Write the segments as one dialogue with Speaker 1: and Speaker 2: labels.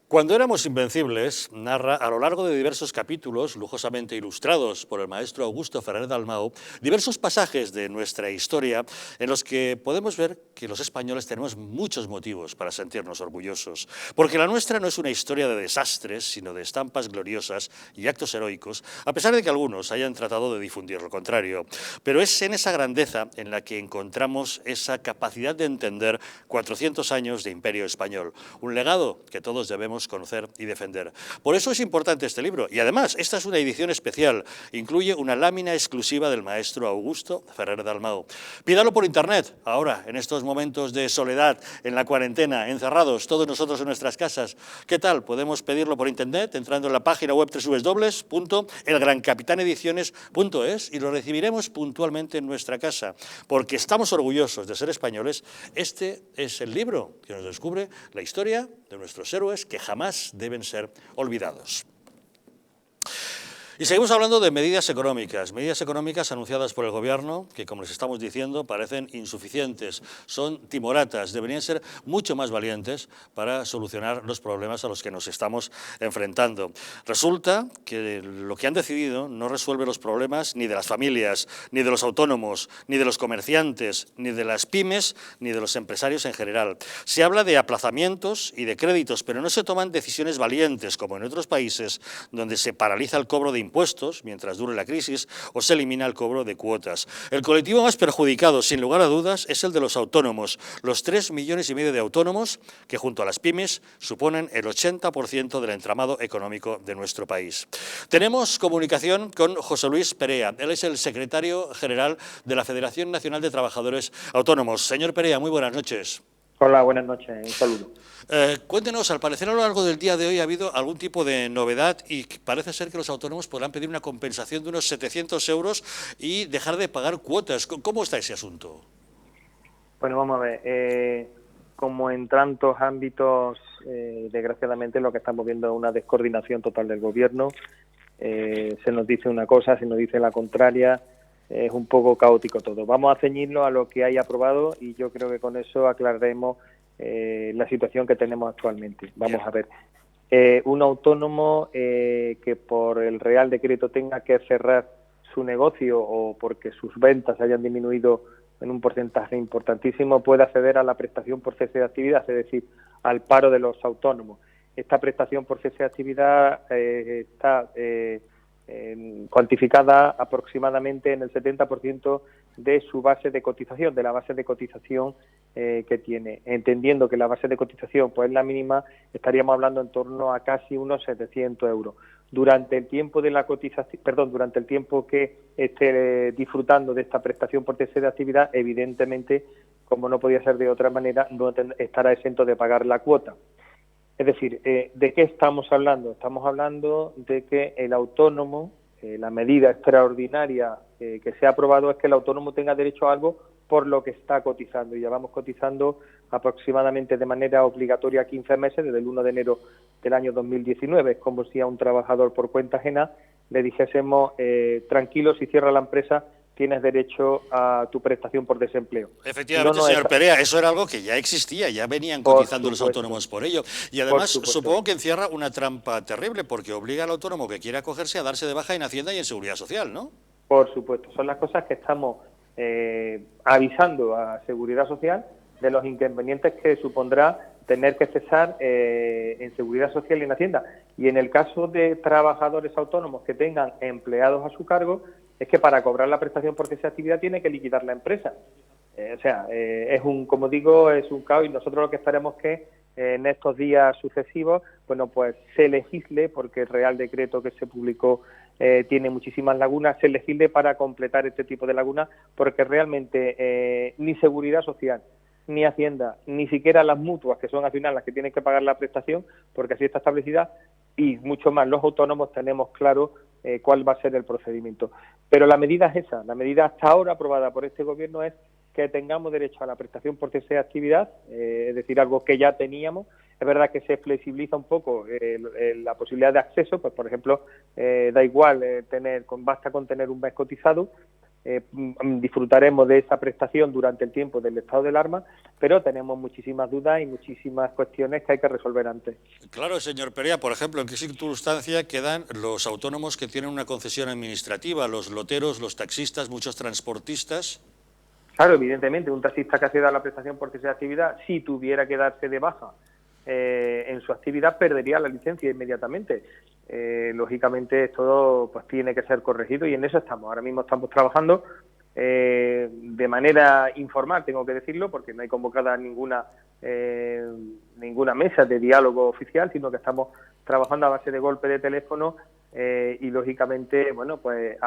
Speaker 1: Cuando éramos invencibles, narra a lo largo de diversos capítulos, lujosamente ilustrados por el maestro Augusto Ferrer Dalmau, diversos pasajes de nuestra historia en los que podemos ver que los españoles tenemos muchos motivos para sentirnos orgullosos, porque la nuestra no es una historia de desastres, sino de estampas gloriosas y actos heroicos, a pesar de que algunos hayan tratado de difundir lo contrario. Pero es en esa grandeza en la que encontramos esa capacidad de entender 400 años de imperio español, un legado que todos debemos conocer y defender. Por eso es importante este libro. Y además, esta es una edición especial. Incluye una lámina exclusiva del maestro Augusto Ferrer Dalmau. Pídalo por internet, ahora, en estos momentos de soledad, en la cuarentena, encerrados, todos nosotros en nuestras casas. ¿Qué tal? Podemos pedirlo por internet entrando en la página web www.elgrancapitanediciones.es y lo recibiremos puntualmente en nuestra casa. Porque estamos orgullosos de ser españoles. Este es el libro que nos descubre la historia de nuestros héroes que jamás deben ser olvidados. Y seguimos hablando de medidas económicas anunciadas por el Gobierno que, como les estamos diciendo, parecen insuficientes, son timoratas, deberían ser mucho más valientes para solucionar los problemas a los que nos estamos enfrentando. Resulta que lo que han decidido no resuelve los problemas ni de las familias, ni de los autónomos, ni de los comerciantes, ni de las pymes, ni de los empresarios en general. Se habla de aplazamientos y de créditos, pero no se toman decisiones valientes, como en otros países, donde se paraliza el cobro de impuestos mientras dure la crisis o se elimina el cobro de cuotas. El colectivo más perjudicado, sin lugar a dudas, es el de los autónomos, los 3,5 millones de autónomos que junto a las pymes suponen el 80% del entramado económico de nuestro país. Tenemos comunicación con José Luis Perea, él es el secretario general de la Federación Nacional de Trabajadores Autónomos. Señor Perea, muy buenas noches.
Speaker 2: Hola, buenas noches, un saludo.
Speaker 1: Cuéntenos, al parecer a lo largo del día de hoy ha habido algún tipo de novedad y parece ser que los autónomos podrán pedir una compensación de unos 700 euros y dejar de pagar cuotas. ¿Cómo está ese asunto?
Speaker 2: Bueno, vamos a ver, como en tantos ámbitos, desgraciadamente lo que estamos viendo es una descoordinación total del Gobierno. Se nos dice una cosa, se nos dice la contraria, es un poco caótico todo. Vamos a ceñirnos a lo que hay aprobado y yo creo que con eso aclararemos la situación que tenemos actualmente. Vamos a ver, un autónomo que por el Real Decreto tenga que cerrar su negocio o porque sus ventas hayan disminuido en un porcentaje importantísimo puede acceder a la prestación por cese de actividad, es decir, al paro de los autónomos. Esta prestación por cese de actividad está cuantificada aproximadamente en el 70% de su base de cotización, de la base de cotización que tiene. Entendiendo que la base de cotización pues es la mínima, estaríamos hablando en torno a casi unos 700 euros. Durante el tiempo de la cotización, durante el tiempo que esté disfrutando de esta prestación por cese de actividad, evidentemente, como no podía ser de otra manera, no estará exento de pagar la cuota. Es decir, ¿de qué estamos hablando? Estamos hablando de que el autónomo, la medida extraordinaria que se ha aprobado es que el autónomo tenga derecho a algo por lo que está cotizando. Y ya vamos cotizando aproximadamente de manera obligatoria 15 meses, desde el 1 de enero del año 2019. Es como si a un trabajador por cuenta ajena le dijésemos, tranquilo, si cierra la empresa, tienes derecho a tu prestación por desempleo.
Speaker 1: Efectivamente, señor Perea, eso era algo que ya existía, ya venían cotizando los autónomos por ello. Y además supongo que encierra una trampa terrible, porque obliga al autónomo que quiera acogerse a darse de baja en Hacienda y en Seguridad Social, ¿no?
Speaker 2: Por supuesto, son las cosas que estamos avisando a Seguridad Social de los inconvenientes que supondrá tener que cesar en Seguridad Social y en Hacienda. Y en el caso de trabajadores autónomos que tengan empleados a su cargo, es que para cobrar la prestación por esa actividad tiene que liquidar la empresa. Es como digo, es un caos y nosotros lo que esperemos que en estos días sucesivos, bueno, pues se legisle, porque el Real Decreto que se publicó tiene muchísimas lagunas, se legisle para completar este tipo de lagunas, porque realmente ni Seguridad Social, ni Hacienda, ni siquiera las mutuas, que son al final las que tienen que pagar la prestación, porque así está establecida, y mucho más los autónomos tenemos claro cuál va a ser el procedimiento. Pero la medida es esa, la medida hasta ahora aprobada por este Gobierno es que tengamos derecho a la prestación por cese de actividad, es decir, algo que ya teníamos. Es verdad que se flexibiliza un poco la posibilidad de acceso, pues por ejemplo, da igual basta con tener un mes cotizado, disfrutaremos de esa prestación durante el tiempo del estado de alarma, pero tenemos muchísimas dudas y muchísimas cuestiones que hay que resolver antes.
Speaker 1: Claro, señor Perea, por ejemplo, ¿en qué circunstancia quedan los autónomos que tienen una concesión administrativa, los loteros, los taxistas, muchos transportistas?
Speaker 2: Claro, evidentemente, un taxista que acceda a la prestación por cese de actividad, si tuviera que darse de baja en su actividad, perdería la licencia inmediatamente. Lógicamente, esto pues tiene que ser corregido y en eso estamos. Ahora mismo estamos trabajando de manera informal, tengo que decirlo, porque no hay convocada ninguna mesa de diálogo oficial, sino que estamos trabajando a base de golpe de teléfono y, lógicamente, bueno, pues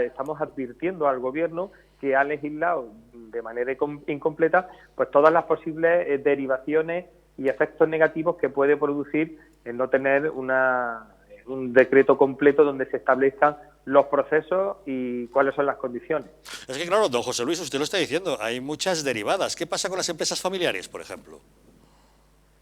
Speaker 2: estamos advirtiendo al Gobierno que ha legislado de manera incompleta pues todas las posibles derivaciones y efectos negativos que puede producir el no tener un decreto completo donde se establezcan los procesos y cuáles son las condiciones.
Speaker 1: Es que claro, don José Luis, usted lo está diciendo, hay muchas derivadas. ¿Qué pasa con las empresas familiares, por ejemplo?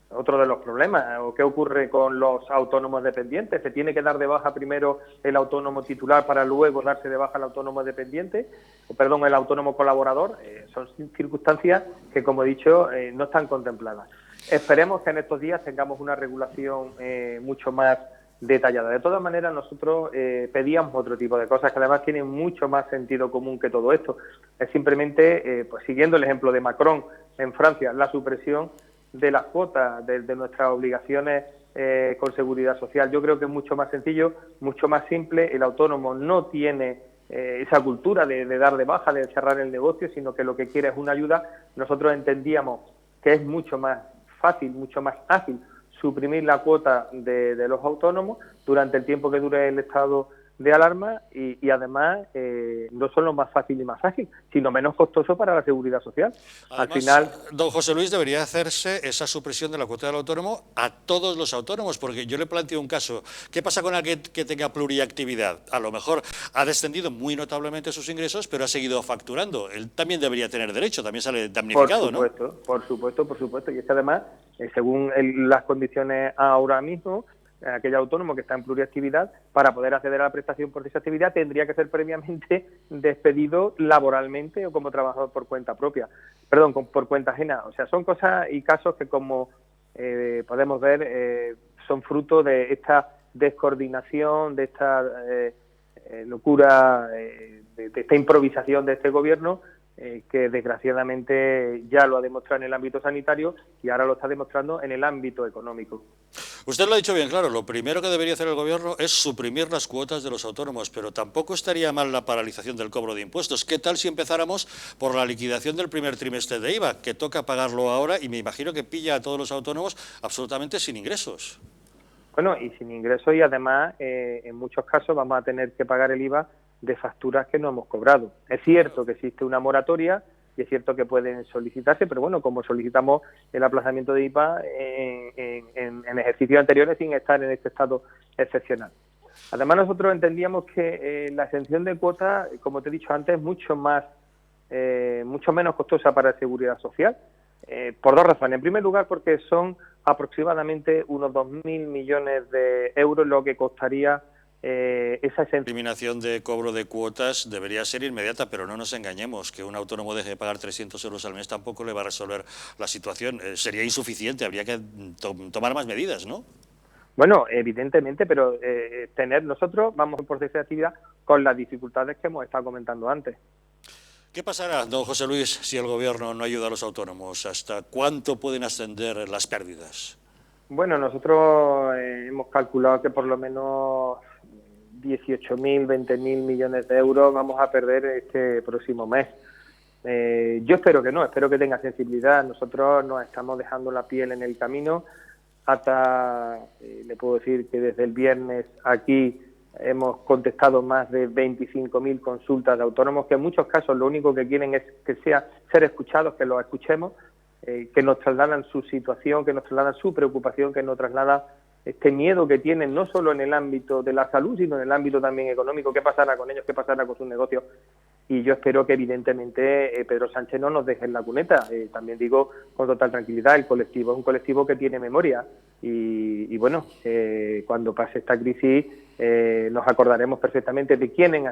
Speaker 2: Otro de los problemas, o qué ocurre con los autónomos dependientes. ¿Se tiene que dar de baja primero el autónomo titular para luego darse de baja el autónomo dependiente? El autónomo colaborador. Son circunstancias que, como he dicho, no están contempladas. Esperemos que en estos días tengamos una regulación mucho más detallada. De todas maneras, nosotros pedíamos otro tipo de cosas que además tienen mucho más sentido común que todo esto. Es simplemente, pues siguiendo el ejemplo de Macron en Francia, la supresión de las cuotas, de nuestras obligaciones con seguridad social. Yo creo que es mucho más sencillo, mucho más simple. El autónomo no tiene esa cultura de dar de baja, de cerrar el negocio, sino que lo que quiere es una ayuda. Nosotros entendíamos que es mucho más fácil, mucho más ágil suprimir la cuota de los autónomos durante el tiempo que dure el estado de alarma y además no solo más fácil y más ágil, sino menos costoso para la seguridad social.
Speaker 1: Además,
Speaker 2: al final,
Speaker 1: don José Luis, debería hacerse esa supresión de la cuota del autónomo a todos los autónomos, porque yo le planteo un caso. ¿Qué pasa con alguien que tenga pluriactividad? A lo mejor ha descendido muy notablemente sus ingresos, pero ha seguido facturando. Él también debería tener derecho, también sale damnificado, ¿no?
Speaker 2: Por supuesto. Y es que además, según las condiciones ahora mismo, aquel autónomo que está en pluriactividad, para poder acceder a la prestación por esa actividad tendría que ser previamente despedido laboralmente o como trabajador por cuenta propia, por cuenta ajena. O sea, son cosas y casos que, como podemos ver, son fruto de esta descoordinación, de esta locura, de esta improvisación de este Gobierno, que desgraciadamente ya lo ha demostrado en el ámbito sanitario y ahora lo está demostrando en el ámbito económico.
Speaker 1: Usted lo ha dicho bien claro, lo primero que debería hacer el Gobierno es suprimir las cuotas de los autónomos, pero tampoco estaría mal la paralización del cobro de impuestos. ¿Qué tal si empezáramos por la liquidación del primer trimestre de IVA, que toca pagarlo ahora y me imagino que pilla a todos los autónomos absolutamente sin ingresos?
Speaker 2: Bueno, y sin ingresos, y además en muchos casos vamos a tener que pagar el IVA de facturas que no hemos cobrado. Es cierto que existe una moratoria y es cierto que pueden solicitarse, pero bueno, como solicitamos el aplazamiento de IVA en ejercicios anteriores sin estar en este estado excepcional. Además, nosotros entendíamos que la exención de cuotas, como te he dicho antes, es mucho menos costosa para la seguridad social, por dos razones. En primer lugar, porque son aproximadamente unos 2.000 millones de euros lo que costaría esa
Speaker 1: eliminación de cobro de cuotas debería ser inmediata, pero no nos engañemos, que un autónomo deje de pagar 300 euros al mes tampoco le va a resolver la situación. Sería insuficiente, habría que tomar más medidas, ¿no?
Speaker 2: Bueno, evidentemente, pero nosotros vamos por esa actividad con las dificultades que hemos estado comentando antes.
Speaker 1: ¿Qué pasará, don José Luis, si el Gobierno no ayuda a los autónomos? ¿Hasta cuánto pueden ascender las pérdidas?
Speaker 2: Bueno, nosotros hemos calculado que por lo menos 18.000, 20.000 millones de euros vamos a perder este próximo mes. Yo espero que no, espero que tenga sensibilidad. Nosotros nos estamos dejando la piel en el camino. Le puedo decir que desde el viernes aquí hemos contestado más de 25.000 consultas de autónomos, que en muchos casos lo único que quieren es que sea ser escuchados, que los escuchemos, que nos trasladan su situación, que nos trasladan su preocupación, que nos trasladan este miedo que tienen no solo en el ámbito de la salud, sino en el ámbito también económico. ¿Qué pasará con ellos? ¿Qué pasará con sus negocios? y yo espero que evidentemente Pedro Sánchez no nos deje en la cuneta. También digo con total tranquilidad, el colectivo es un colectivo que tiene memoria y bueno, cuando pase esta crisis nos acordaremos perfectamente de quiénes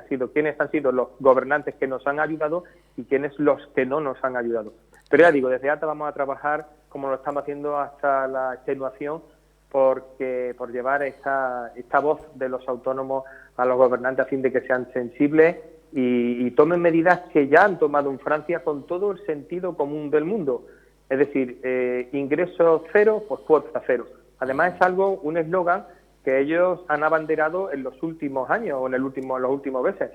Speaker 2: han sido los gobernantes que nos han ayudado y quiénes los que no nos han ayudado. Pero ya digo, desde ATA vamos a trabajar como lo estamos haciendo hasta la extenuación por llevar esta voz de los autónomos a los gobernantes a fin de que sean sensibles y tomen medidas que ya han tomado en Francia con todo el sentido común del mundo. Es decir, ingresos cero, pues cuota cero. Además es un eslogan que ellos han abanderado en los últimos años o en los últimos meses.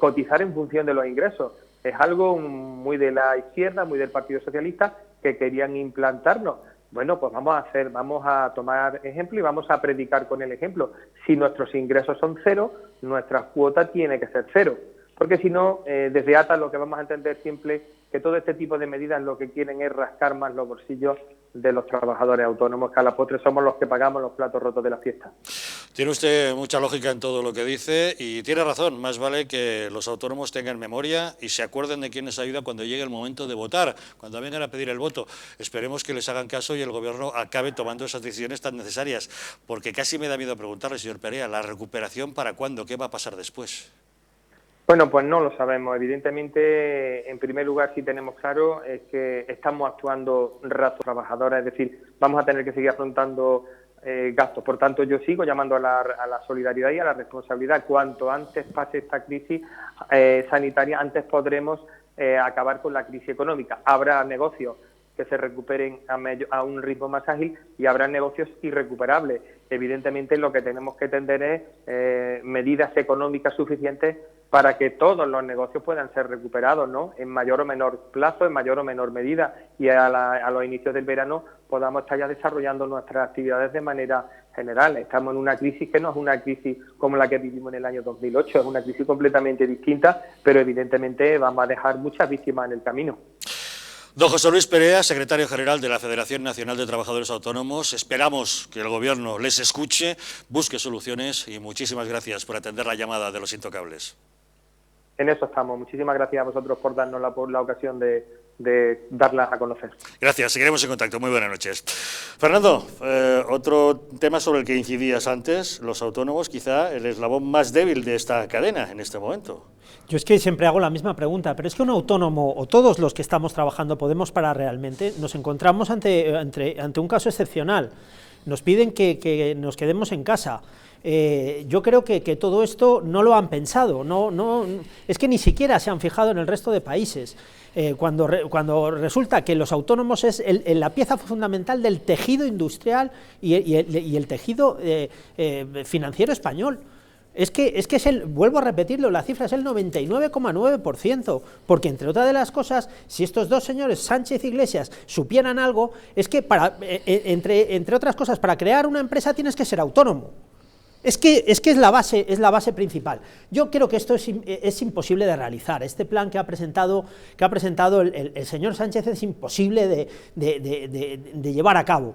Speaker 2: Cotizar en función de los ingresos. Es algo muy de la izquierda, muy del Partido Socialista, que querían implantarnos. Bueno, pues vamos a tomar ejemplo y vamos a predicar con el ejemplo. Si nuestros ingresos son cero, nuestra cuota tiene que ser cero. Porque si no, desde ATA lo que vamos a entender siempre que todo este tipo de medidas lo que quieren es rascar más los bolsillos de los trabajadores autónomos, que a la postre somos los que pagamos los platos rotos de la fiesta.
Speaker 1: Tiene usted mucha lógica en todo lo que dice y tiene razón. Más vale que los autónomos tengan memoria y se acuerden de quién les ayuda cuando llegue el momento de votar, cuando vengan a pedir el voto. Esperemos que les hagan caso y el Gobierno acabe tomando esas decisiones tan necesarias, porque casi me da miedo preguntarle, señor Perea, ¿la recuperación para cuándo? ¿Qué va a pasar después?
Speaker 2: Bueno, pues no lo sabemos. Evidentemente, en primer lugar, sí tenemos claro es que estamos actuando ratos trabajadores, es decir, vamos a tener que seguir afrontando gastos. Por tanto, yo sigo llamando a la solidaridad y a la responsabilidad. Cuanto antes pase esta crisis sanitaria, antes podremos acabar con la crisis económica. Habrá negocios que se recuperen a un ritmo más ágil y habrá negocios irrecuperables. Evidentemente, lo que tenemos que tender es medidas económicas suficientes para que todos los negocios puedan ser recuperados, ¿no? En mayor o menor plazo, en mayor o menor medida, y a los inicios del verano podamos estar ya desarrollando nuestras actividades de manera general. Estamos en una crisis que no es una crisis como la que vivimos en el año 2008, es una crisis completamente distinta, pero evidentemente vamos a dejar muchas víctimas en el camino.
Speaker 1: Don José Luis Perea, secretario general de la Federación Nacional de Trabajadores Autónomos, esperamos que el Gobierno les escuche, busque soluciones y muchísimas gracias por atender la llamada de Los Intocables.
Speaker 2: En eso estamos. Muchísimas gracias a vosotros por darnos la ocasión de darlas a conocer.
Speaker 1: Gracias, seguiremos en contacto. Muy buenas noches. Fernando, otro tema sobre el que incidías antes, los autónomos, quizá el eslabón más débil de esta cadena en este momento.
Speaker 3: Yo es que siempre hago la misma pregunta, pero es que un autónomo o todos los que estamos trabajando podemos parar realmente. Nos encontramos ante un caso excepcional. Nos piden que nos quedemos en casa. Yo creo que todo esto no lo han pensado, es que ni siquiera se han fijado en el resto de países. Cuando resulta que los autónomos es la pieza fundamental del tejido industrial y el tejido financiero español. Es que vuelvo a repetirlo, la cifra es el 99,9%, porque entre otras de las cosas, si estos dos señores, Sánchez e Iglesias, supieran algo, es que entre otras cosas, para crear una empresa tienes que ser autónomo. Es que es la base principal. Yo creo que esto es imposible de realizar. Este plan que ha presentado el señor Sánchez es imposible de llevar a cabo.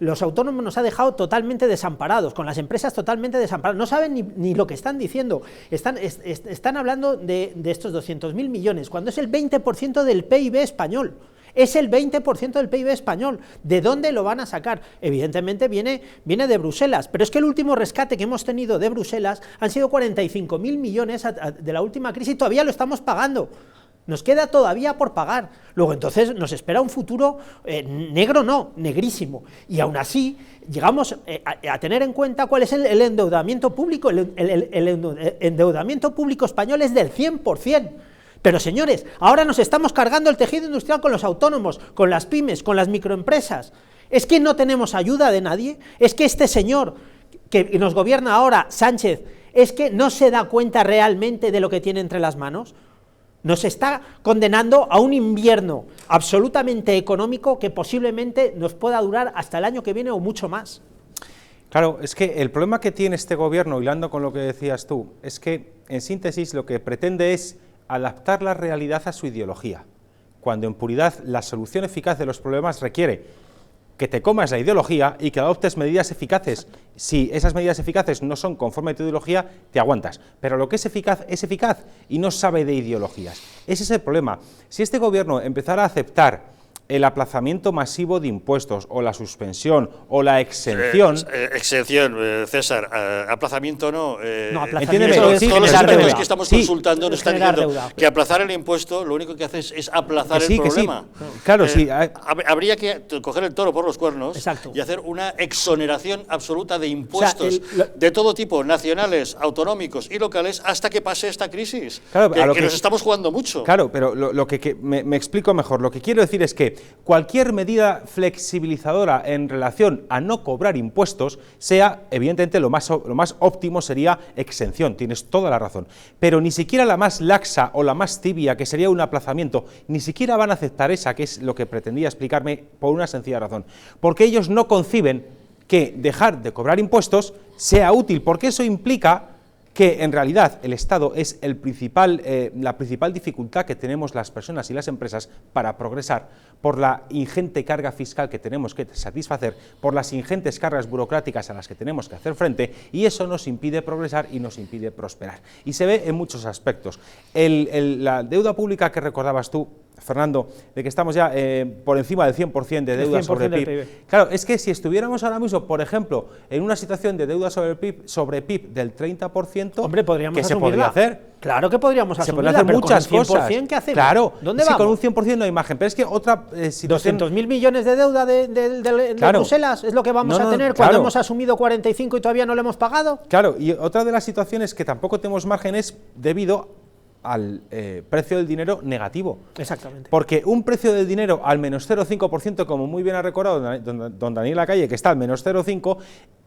Speaker 3: Los autónomos nos ha dejado totalmente desamparados, con las empresas totalmente desamparadas. No saben ni lo que están diciendo. Están hablando de estos 200.000 millones, cuando es el 20% del PIB español. Es el 20% del PIB español. ¿De dónde lo van a sacar? Evidentemente viene de Bruselas, pero es que el último rescate que hemos tenido de Bruselas han sido 45.000 millones de la última crisis y todavía lo estamos pagando. Nos queda todavía por pagar. Luego entonces nos espera un futuro negro, no, negrísimo. Y aún así llegamos a tener en cuenta cuál es el endeudamiento público. El endeudamiento público español es del 100%. Pero señores, ahora nos estamos cargando el tejido industrial con los autónomos, con las pymes, con las microempresas. ¿Es que no tenemos ayuda de nadie? ¿Es que este señor que nos gobierna ahora, Sánchez, es que no se da cuenta realmente de lo que tiene entre las manos? Nos está condenando a un invierno absolutamente económico que posiblemente nos pueda durar hasta el año que viene o mucho más.
Speaker 4: Claro, es que el problema que tiene este gobierno, hilando con lo que decías tú, es que, en síntesis, lo que pretende es adaptar la realidad a su ideología, cuando en puridad la solución eficaz de los problemas requiere que te comas la ideología y que adoptes medidas eficaces. Si esas medidas eficaces no son conforme a tu ideología, te aguantas. Pero lo que es eficaz y no sabe de ideologías. Ese es el problema. Si este gobierno empezara a aceptar el aplazamiento masivo de impuestos, o la suspensión, o la exención...
Speaker 1: César, aplazamiento no.
Speaker 3: No, aplazamiento
Speaker 4: entiéndeme,
Speaker 1: todos
Speaker 3: es
Speaker 1: los
Speaker 3: generar
Speaker 1: expertos
Speaker 3: deuda.
Speaker 1: que estamos
Speaker 4: Sí,
Speaker 1: consultando nos
Speaker 3: es
Speaker 1: están
Speaker 3: generar
Speaker 1: diciendo
Speaker 3: deuda.
Speaker 1: que aplazar el impuesto lo único que hace es aplazar
Speaker 4: Que sí,
Speaker 1: el
Speaker 4: que sí.
Speaker 1: problema.
Speaker 4: Claro, sí.
Speaker 1: Habría que coger el toro por los cuernos
Speaker 3: Exacto.
Speaker 1: y hacer una exoneración absoluta de impuestos
Speaker 3: el-
Speaker 1: de todo tipo, nacionales, autonómicos y locales, hasta que pase esta crisis.
Speaker 4: Claro, a lo
Speaker 1: que
Speaker 4: que-
Speaker 1: nos estamos jugando mucho.
Speaker 4: Claro, pero lo que me explico mejor. Lo que quiero decir es que cualquier medida flexibilizadora en relación a no cobrar impuestos sea, evidentemente, lo más óptimo sería exención, tienes toda la razón. Pero ni siquiera la más laxa o la más tibia, que sería un aplazamiento, ni siquiera van a aceptar esa, que es lo que pretendía explicarme, por una sencilla razón. Porque ellos no conciben que dejar de cobrar impuestos sea útil, porque eso implica que en realidad el Estado es la principal dificultad que tenemos las personas y las empresas para progresar, por la ingente carga fiscal que tenemos que satisfacer, por las ingentes cargas burocráticas a las que tenemos que hacer frente, y eso nos impide progresar y nos impide prosperar. Y se ve en muchos aspectos. La deuda pública que recordabas tú, Fernando, de que estamos ya por encima del 100% de deuda sobre
Speaker 3: del
Speaker 4: PIB.
Speaker 3: PIB.
Speaker 4: Claro, es que si estuviéramos ahora mismo, por ejemplo, en una situación de deuda sobre PIB del 30%,
Speaker 3: Hombre, podríamos
Speaker 4: ¿qué se
Speaker 3: asumirla.
Speaker 4: podría hacer?
Speaker 3: Claro que podríamos
Speaker 4: Se
Speaker 3: asumirla,
Speaker 4: podrían hacer
Speaker 3: pero
Speaker 4: muchas
Speaker 3: con el 100%,
Speaker 4: cosas.
Speaker 3: ¿qué hacemos?
Speaker 4: Claro,
Speaker 3: ¿Dónde
Speaker 4: es que
Speaker 3: vamos?
Speaker 4: con un 100% no hay margen. Pero es que otra situación...
Speaker 3: 200.000 millones de deuda de
Speaker 4: Claro.
Speaker 3: Bruselas es lo que vamos
Speaker 4: No,
Speaker 3: a tener
Speaker 4: claro.
Speaker 3: cuando hemos asumido 45 y todavía no lo hemos pagado.
Speaker 4: Claro, y otra de las situaciones que tampoco tenemos margen es debido al precio del dinero negativo.
Speaker 3: Exactamente.
Speaker 4: Porque un precio del dinero al menos 0,5%, como muy bien ha recordado don Daniel Lacalle, que está al menos 0,5%,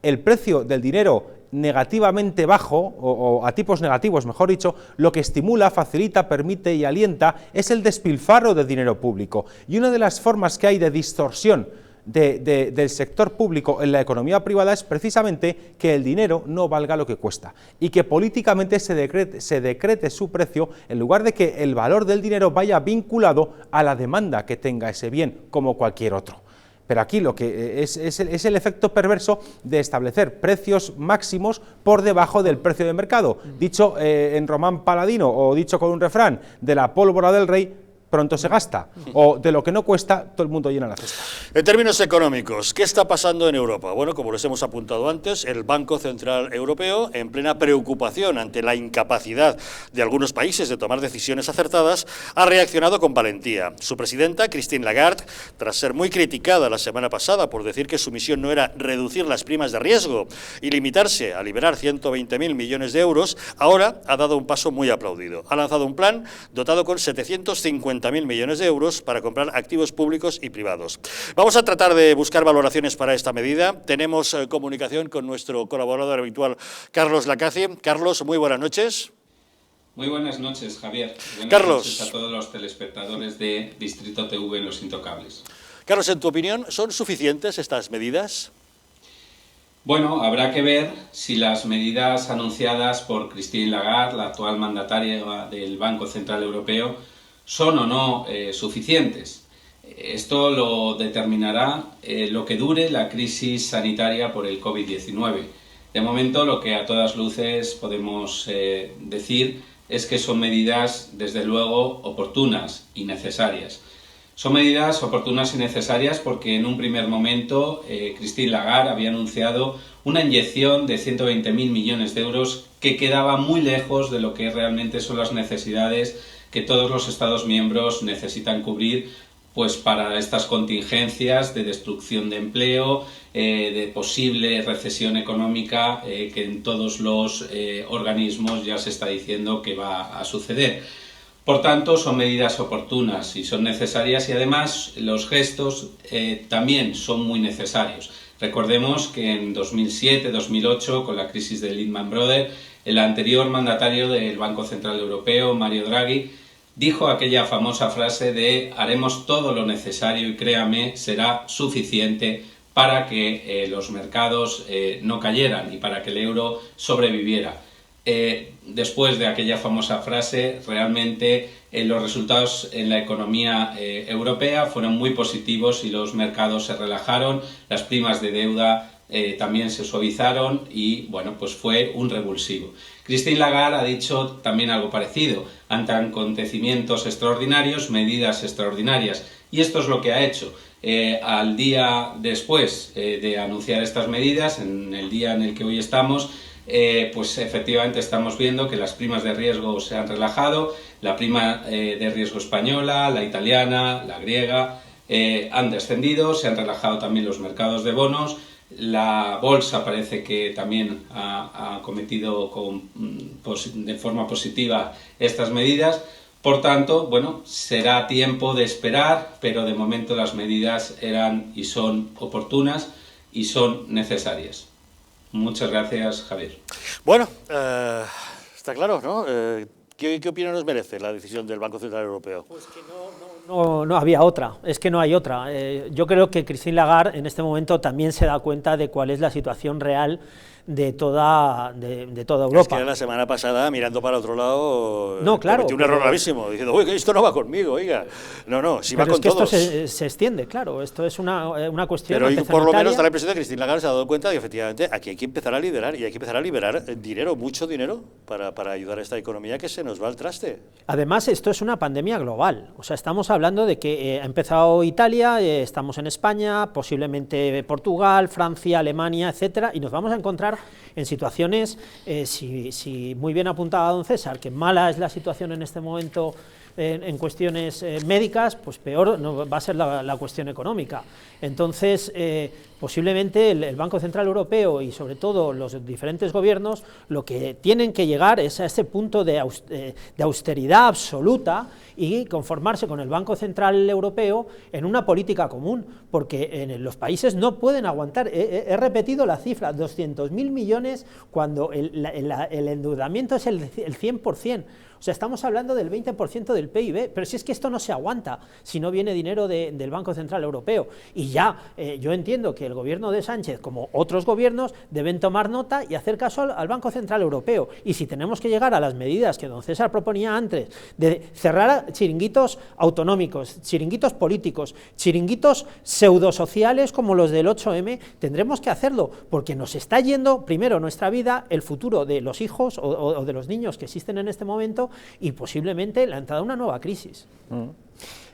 Speaker 4: el precio del dinero negativamente bajo, o a tipos negativos, mejor dicho, lo que estimula, facilita, permite y alienta es el despilfarro del dinero público. Y una de las formas que hay de distorsión del sector público en la economía privada es precisamente que el dinero no valga lo que cuesta y que políticamente se decrete su precio, en lugar de que el valor del dinero vaya vinculado a la demanda que tenga ese bien, como cualquier otro. Pero aquí lo que es el efecto perverso de establecer precios máximos por debajo del precio de mercado. Dicho en román paladino, o dicho con un refrán, de la pólvora del rey pronto se gasta, o de lo que no cuesta, todo el mundo llena la cesta.
Speaker 1: En términos económicos, ¿qué está pasando en Europa? Bueno, como les hemos apuntado antes, el Banco Central Europeo, en plena preocupación ante la incapacidad de algunos países de tomar decisiones acertadas, ha reaccionado con valentía. Su presidenta, Christine Lagarde, tras ser muy criticada la semana pasada por decir que su misión no era reducir las primas de riesgo y limitarse a liberar 120.000 millones de euros, ahora ha dado un paso muy aplaudido. Ha lanzado un plan dotado con 750.000 millones de euros para comprar activos públicos y privados. Vamos a tratar de buscar valoraciones para esta medida. Tenemos comunicación con nuestro colaborador habitual, Carlos Lacalle. Carlos, muy buenas noches.
Speaker 5: Muy buenas noches, Javier. Buenas
Speaker 1: Carlos.
Speaker 5: noches a todos los telespectadores de Distrito TV en Los Intocables.
Speaker 1: Carlos, en tu opinión, ¿son suficientes estas medidas?
Speaker 5: Bueno, habrá que ver si las medidas anunciadas por Christine Lagarde, la actual mandataria del Banco Central Europeo, son o no suficientes. Esto lo determinará lo que dure la crisis sanitaria por el COVID-19. De momento, lo que a todas luces podemos decir es que son medidas, desde luego, oportunas y necesarias. Son medidas oportunas y necesarias porque en un primer momento Christine Lagarde había anunciado una inyección de 120.000 millones de euros que quedaba muy lejos de lo que realmente son las necesidades que todos los Estados miembros necesitan cubrir, pues para estas contingencias de destrucción de empleo, de posible recesión económica que en todos los organismos ya se está diciendo que va a suceder. Por tanto, son medidas oportunas y son necesarias, y además los gestos también son muy necesarios. Recordemos que en 2007-2008, con la crisis de Lehman Brothers, el anterior mandatario del Banco Central Europeo, Mario Draghi, dijo aquella famosa frase de haremos todo lo necesario y créame, será suficiente para que los mercados no cayeran y para que el euro sobreviviera. después de aquella famosa frase, realmente los resultados en la economía europea fueron muy positivos y los mercados se relajaron, las primas de deuda también se suavizaron y bueno, pues fue un revulsivo. Christine Lagarde ha dicho también algo parecido: ante acontecimientos extraordinarios, medidas extraordinarias, y esto es lo que ha hecho. Al día después de anunciar estas medidas, en el día en el que hoy estamos, pues efectivamente estamos viendo que las primas de riesgo se han relajado, la prima de riesgo española, la italiana, la griega, han descendido, se han relajado también los mercados de bonos, la bolsa parece que también ha acometido de forma positiva estas medidas. Por tanto, bueno, será tiempo de esperar, pero de momento las medidas eran y son oportunas y son necesarias. Muchas gracias, Javier.
Speaker 1: Bueno, está claro, ¿no? ¿Qué opinión nos merece la decisión del Banco Central Europeo?
Speaker 3: Pues que no había otra, es que no hay otra. Yo creo que Christine Lagarde en este momento también se da cuenta de cuál es la situación real de toda Europa.
Speaker 1: Es que la semana pasada, mirando para otro lado,
Speaker 3: no, claro,
Speaker 1: cometió un error gravísimo, diciendo, uy, que esto no va conmigo, oiga. No, si va con
Speaker 3: todos.
Speaker 1: todos.
Speaker 3: Pero es que esto se extiende, claro, esto es una cuestión.
Speaker 1: Pero hoy por lo menos da la impresión de que Christine Lagarde se ha dado cuenta de que efectivamente aquí hay que empezar a liderar, y hay que empezar a liberar dinero, mucho dinero, para ayudar a esta economía que se nos va al traste.
Speaker 3: Además, esto es una pandemia global, o sea, estamos hablando de que ha empezado Italia, estamos en España, posiblemente Portugal, Francia, Alemania, etcétera, y nos vamos a encontrar en situaciones, si muy bien apuntaba don César, que mala es la situación en este momento en cuestiones médicas, pues peor no va a ser la cuestión económica. Entonces, posiblemente el Banco Central Europeo y sobre todo los diferentes gobiernos lo que tienen que llegar es a ese punto de austeridad absoluta y conformarse con el Banco Central Europeo en una política común, porque en los países no pueden aguantar. He repetido la cifra, 200.000 millones, cuando el endeudamiento es el 100%. O sea, estamos hablando del 20% del PIB, pero si es que esto no se aguanta si no viene dinero del Banco Central Europeo. Y ya, yo entiendo que el gobierno de Sánchez, como otros gobiernos, deben tomar nota y hacer caso al Banco Central Europeo. Y si tenemos que llegar a las medidas que don César proponía antes, de cerrar chiringuitos autonómicos, chiringuitos políticos, chiringuitos pseudosociales como los del 8M, tendremos que hacerlo, porque nos está yendo primero nuestra vida, el futuro de los hijos o de los niños que existen en este momento, y posiblemente la entrada a una nueva crisis.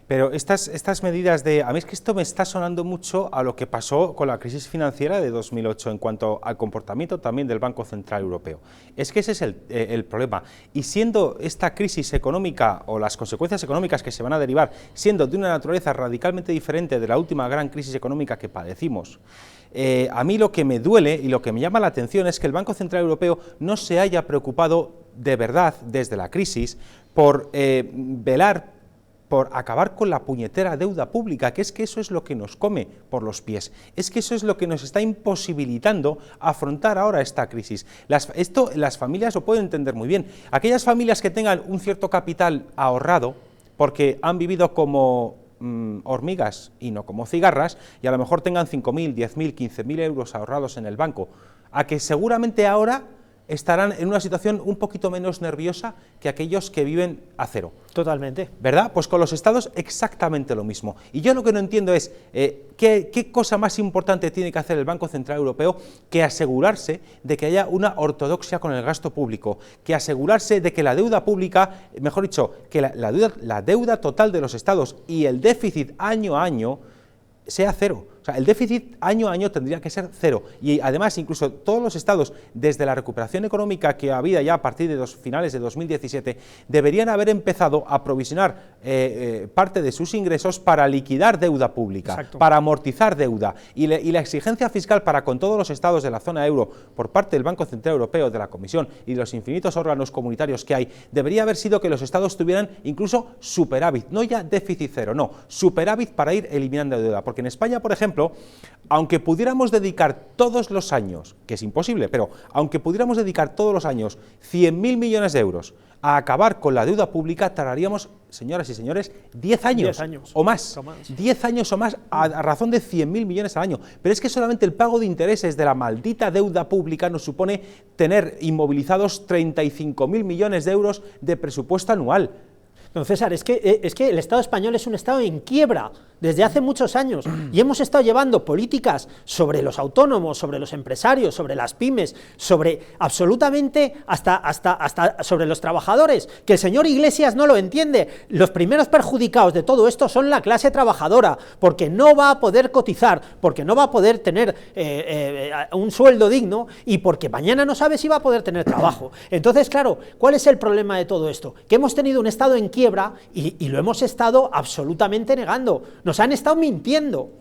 Speaker 4: Pero estas medidas a mí es que esto me está sonando mucho a lo que pasó con la crisis financiera de 2008 en cuanto al comportamiento también del Banco Central Europeo. Es que ese es el problema. Y siendo esta crisis económica o las consecuencias económicas que se van a derivar, siendo de una naturaleza radicalmente diferente de la última gran crisis económica que padecimos, a mí lo que me duele y lo que me llama la atención es que el Banco Central Europeo no se haya preocupado de verdad desde la crisis por velar por acabar con la puñetera deuda pública, que eso es lo que nos come por los pies, es que eso es lo que nos está imposibilitando afrontar ahora esta crisis. Esto las familias lo pueden entender muy bien. Aquellas familias que tengan un cierto capital ahorrado, porque han vivido como hormigas y no como cigarras, y a lo mejor tengan 5.000, 10.000, 15.000 euros ahorrados en el banco, a que seguramente ahora estarán en una situación un poquito menos nerviosa que aquellos que viven a cero.
Speaker 3: Totalmente.
Speaker 4: ¿Verdad? Pues con los estados exactamente lo mismo. Y yo lo que no entiendo es qué cosa más importante tiene que hacer el Banco Central Europeo que asegurarse de que haya una ortodoxia con el gasto público, que asegurarse de que la deuda pública, mejor dicho, que la deuda total de los estados y el déficit año a año sea cero. O sea, el déficit año a año tendría que ser cero. Y además, incluso todos los estados, desde la recuperación económica que había ya a partir de finales de 2017, deberían haber empezado a provisionar parte de sus ingresos para liquidar deuda pública,
Speaker 3: exacto,
Speaker 4: para amortizar deuda. Y la exigencia fiscal para con todos los estados de la zona euro por parte del Banco Central Europeo, de la Comisión y de los infinitos órganos comunitarios que hay, debería haber sido que los estados tuvieran incluso superávit, no ya déficit cero, no, superávit para ir eliminando deuda. Porque en España, por ejemplo, ejemplo, aunque pudiéramos dedicar todos los años, que es imposible, pero aunque pudiéramos dedicar todos los años 100.000 millones de euros a acabar con la deuda pública, tardaríamos, señoras y señores, 10 años o más. 10 años o más a razón de 100.000 millones al año. Pero es que solamente el pago de intereses de la maldita deuda pública nos supone tener inmovilizados 35.000 millones de euros de presupuesto anual.
Speaker 3: Don César, es que el Estado español es un Estado en quiebra desde hace muchos años y hemos estado llevando políticas sobre los autónomos, sobre los empresarios, sobre las pymes, sobre absolutamente hasta sobre los trabajadores, que el señor Iglesias no lo entiende. Los primeros perjudicados de todo esto son la clase trabajadora, porque no va a poder cotizar, porque no va a poder tener un sueldo digno y porque mañana no sabe si va a poder tener trabajo. Entonces, claro, ¿cuál es el problema de todo esto? Que hemos tenido un Estado en quiebra y lo hemos estado absolutamente negando. Nos han estado mintiendo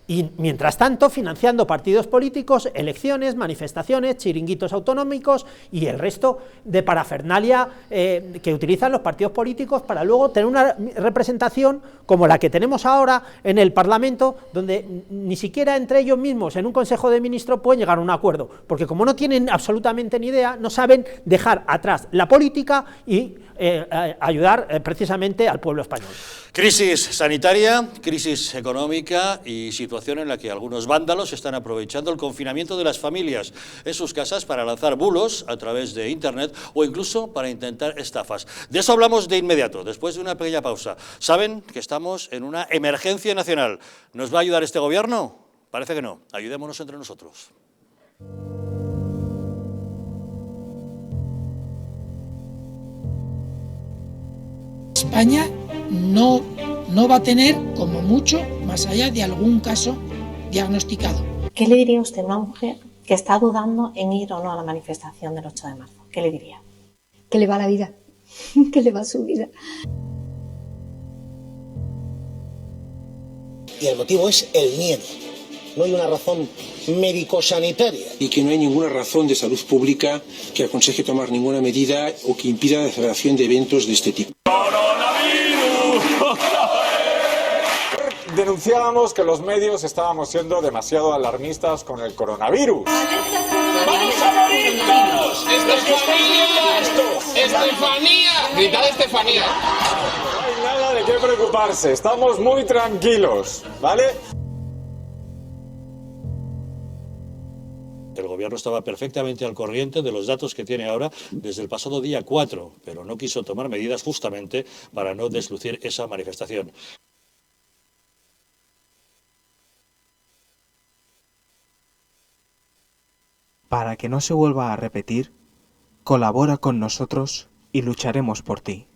Speaker 3: y mientras tanto financiando partidos políticos, elecciones, manifestaciones, chiringuitos autonómicos y el resto de parafernalia que utilizan los partidos políticos para luego tener una representación como la que tenemos ahora en el Parlamento, donde ni siquiera entre ellos mismos en un Consejo de Ministros pueden llegar a un acuerdo, porque como no tienen absolutamente ni idea, no saben dejar atrás la política y ayudar precisamente al pueblo español.
Speaker 1: Crisis sanitaria, crisis económica y situación en la que algunos vándalos están aprovechando el confinamiento de las familias en sus casas para lanzar bulos a través de Internet o incluso para intentar estafas. De eso hablamos de inmediato, después de una pequeña pausa. ¿Saben que estamos en una emergencia nacional? ¿Nos va a ayudar este gobierno? Parece que no. Ayudémonos entre nosotros.
Speaker 6: España no va a tener, como mucho, más allá de algún caso diagnosticado.
Speaker 7: ¿Qué le diría usted a una mujer que está dudando en ir o no a la manifestación del 8 de marzo? ¿Qué le diría?
Speaker 8: Que le va la vida, que le va su vida.
Speaker 9: Y el motivo es el miedo. No hay una razón médico-sanitaria.
Speaker 10: Y que no hay ninguna razón de salud pública que aconseje tomar ninguna medida o que impida la celebración de eventos de este tipo.
Speaker 11: Denunciábamos que los medios estábamos siendo demasiado alarmistas con el coronavirus.
Speaker 12: ¡Vamos a morir todos! ¡Estefanía! ¡Estefanía! ¡Gritad Estefanía!
Speaker 11: No hay nada de qué preocuparse, estamos muy tranquilos, ¿vale?
Speaker 1: El gobierno estaba perfectamente al corriente de los datos que tiene ahora desde el pasado día 4, pero no quiso tomar medidas justamente para no deslucir esa manifestación.
Speaker 13: Para que no se vuelva a repetir, colabora con nosotros y lucharemos por ti.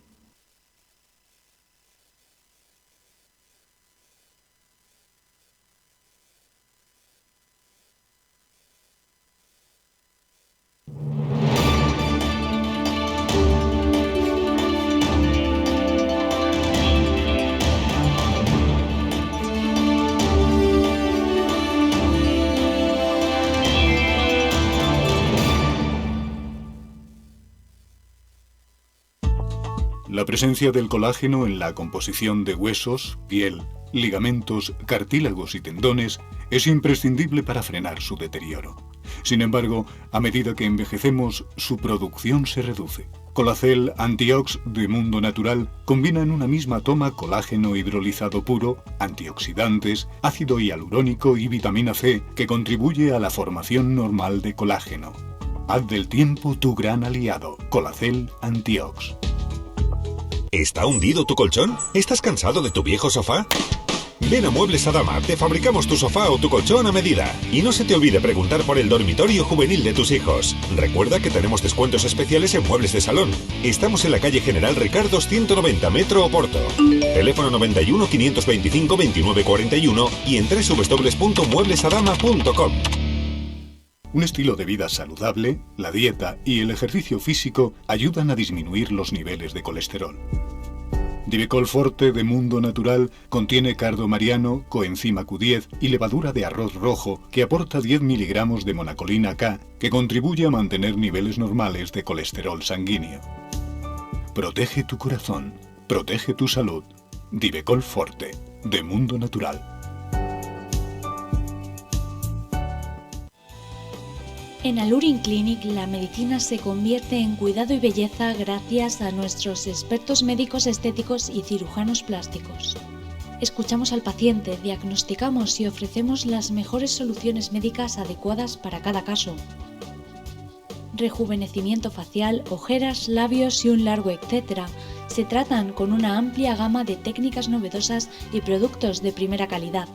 Speaker 14: La presencia del colágeno en la composición de huesos, piel, ligamentos, cartílagos y tendones es imprescindible para frenar su deterioro. Sin embargo, a medida que envejecemos, su producción se reduce. Colacel Antiox de Mundo Natural combina en una misma toma colágeno hidrolizado puro, antioxidantes, ácido hialurónico y vitamina C que contribuye a la formación normal de colágeno. Haz del tiempo tu gran aliado. Colacel Antiox.
Speaker 15: ¿Está hundido tu colchón? ¿Estás cansado de tu viejo sofá? Ven a Muebles Adama, te fabricamos tu sofá o tu colchón a medida. Y no se te olvide preguntar por el dormitorio juvenil de tus hijos. Recuerda que tenemos descuentos especiales en muebles de salón. Estamos en la calle General Ricardo 190, Metro Oporto. Teléfono 91 525 2941 y en www.mueblesadama.com.
Speaker 14: Un estilo de vida saludable, la dieta y el ejercicio físico ayudan a disminuir los niveles de colesterol. Divecol Forte de Mundo Natural contiene cardo mariano, coenzima Q10 y levadura de arroz rojo que aporta 10 miligramos de monacolina K que contribuye a mantener niveles normales de colesterol sanguíneo. Protege tu corazón, protege tu salud. Divecol Forte de Mundo Natural.
Speaker 16: En Alurin Clinic la medicina se convierte en cuidado y belleza gracias a nuestros expertos médicos estéticos y cirujanos plásticos. Escuchamos al paciente, diagnosticamos y ofrecemos las mejores soluciones médicas adecuadas para cada caso. Rejuvenecimiento facial, ojeras, labios y un largo etcétera se tratan con una amplia gama de técnicas novedosas y productos de primera calidad.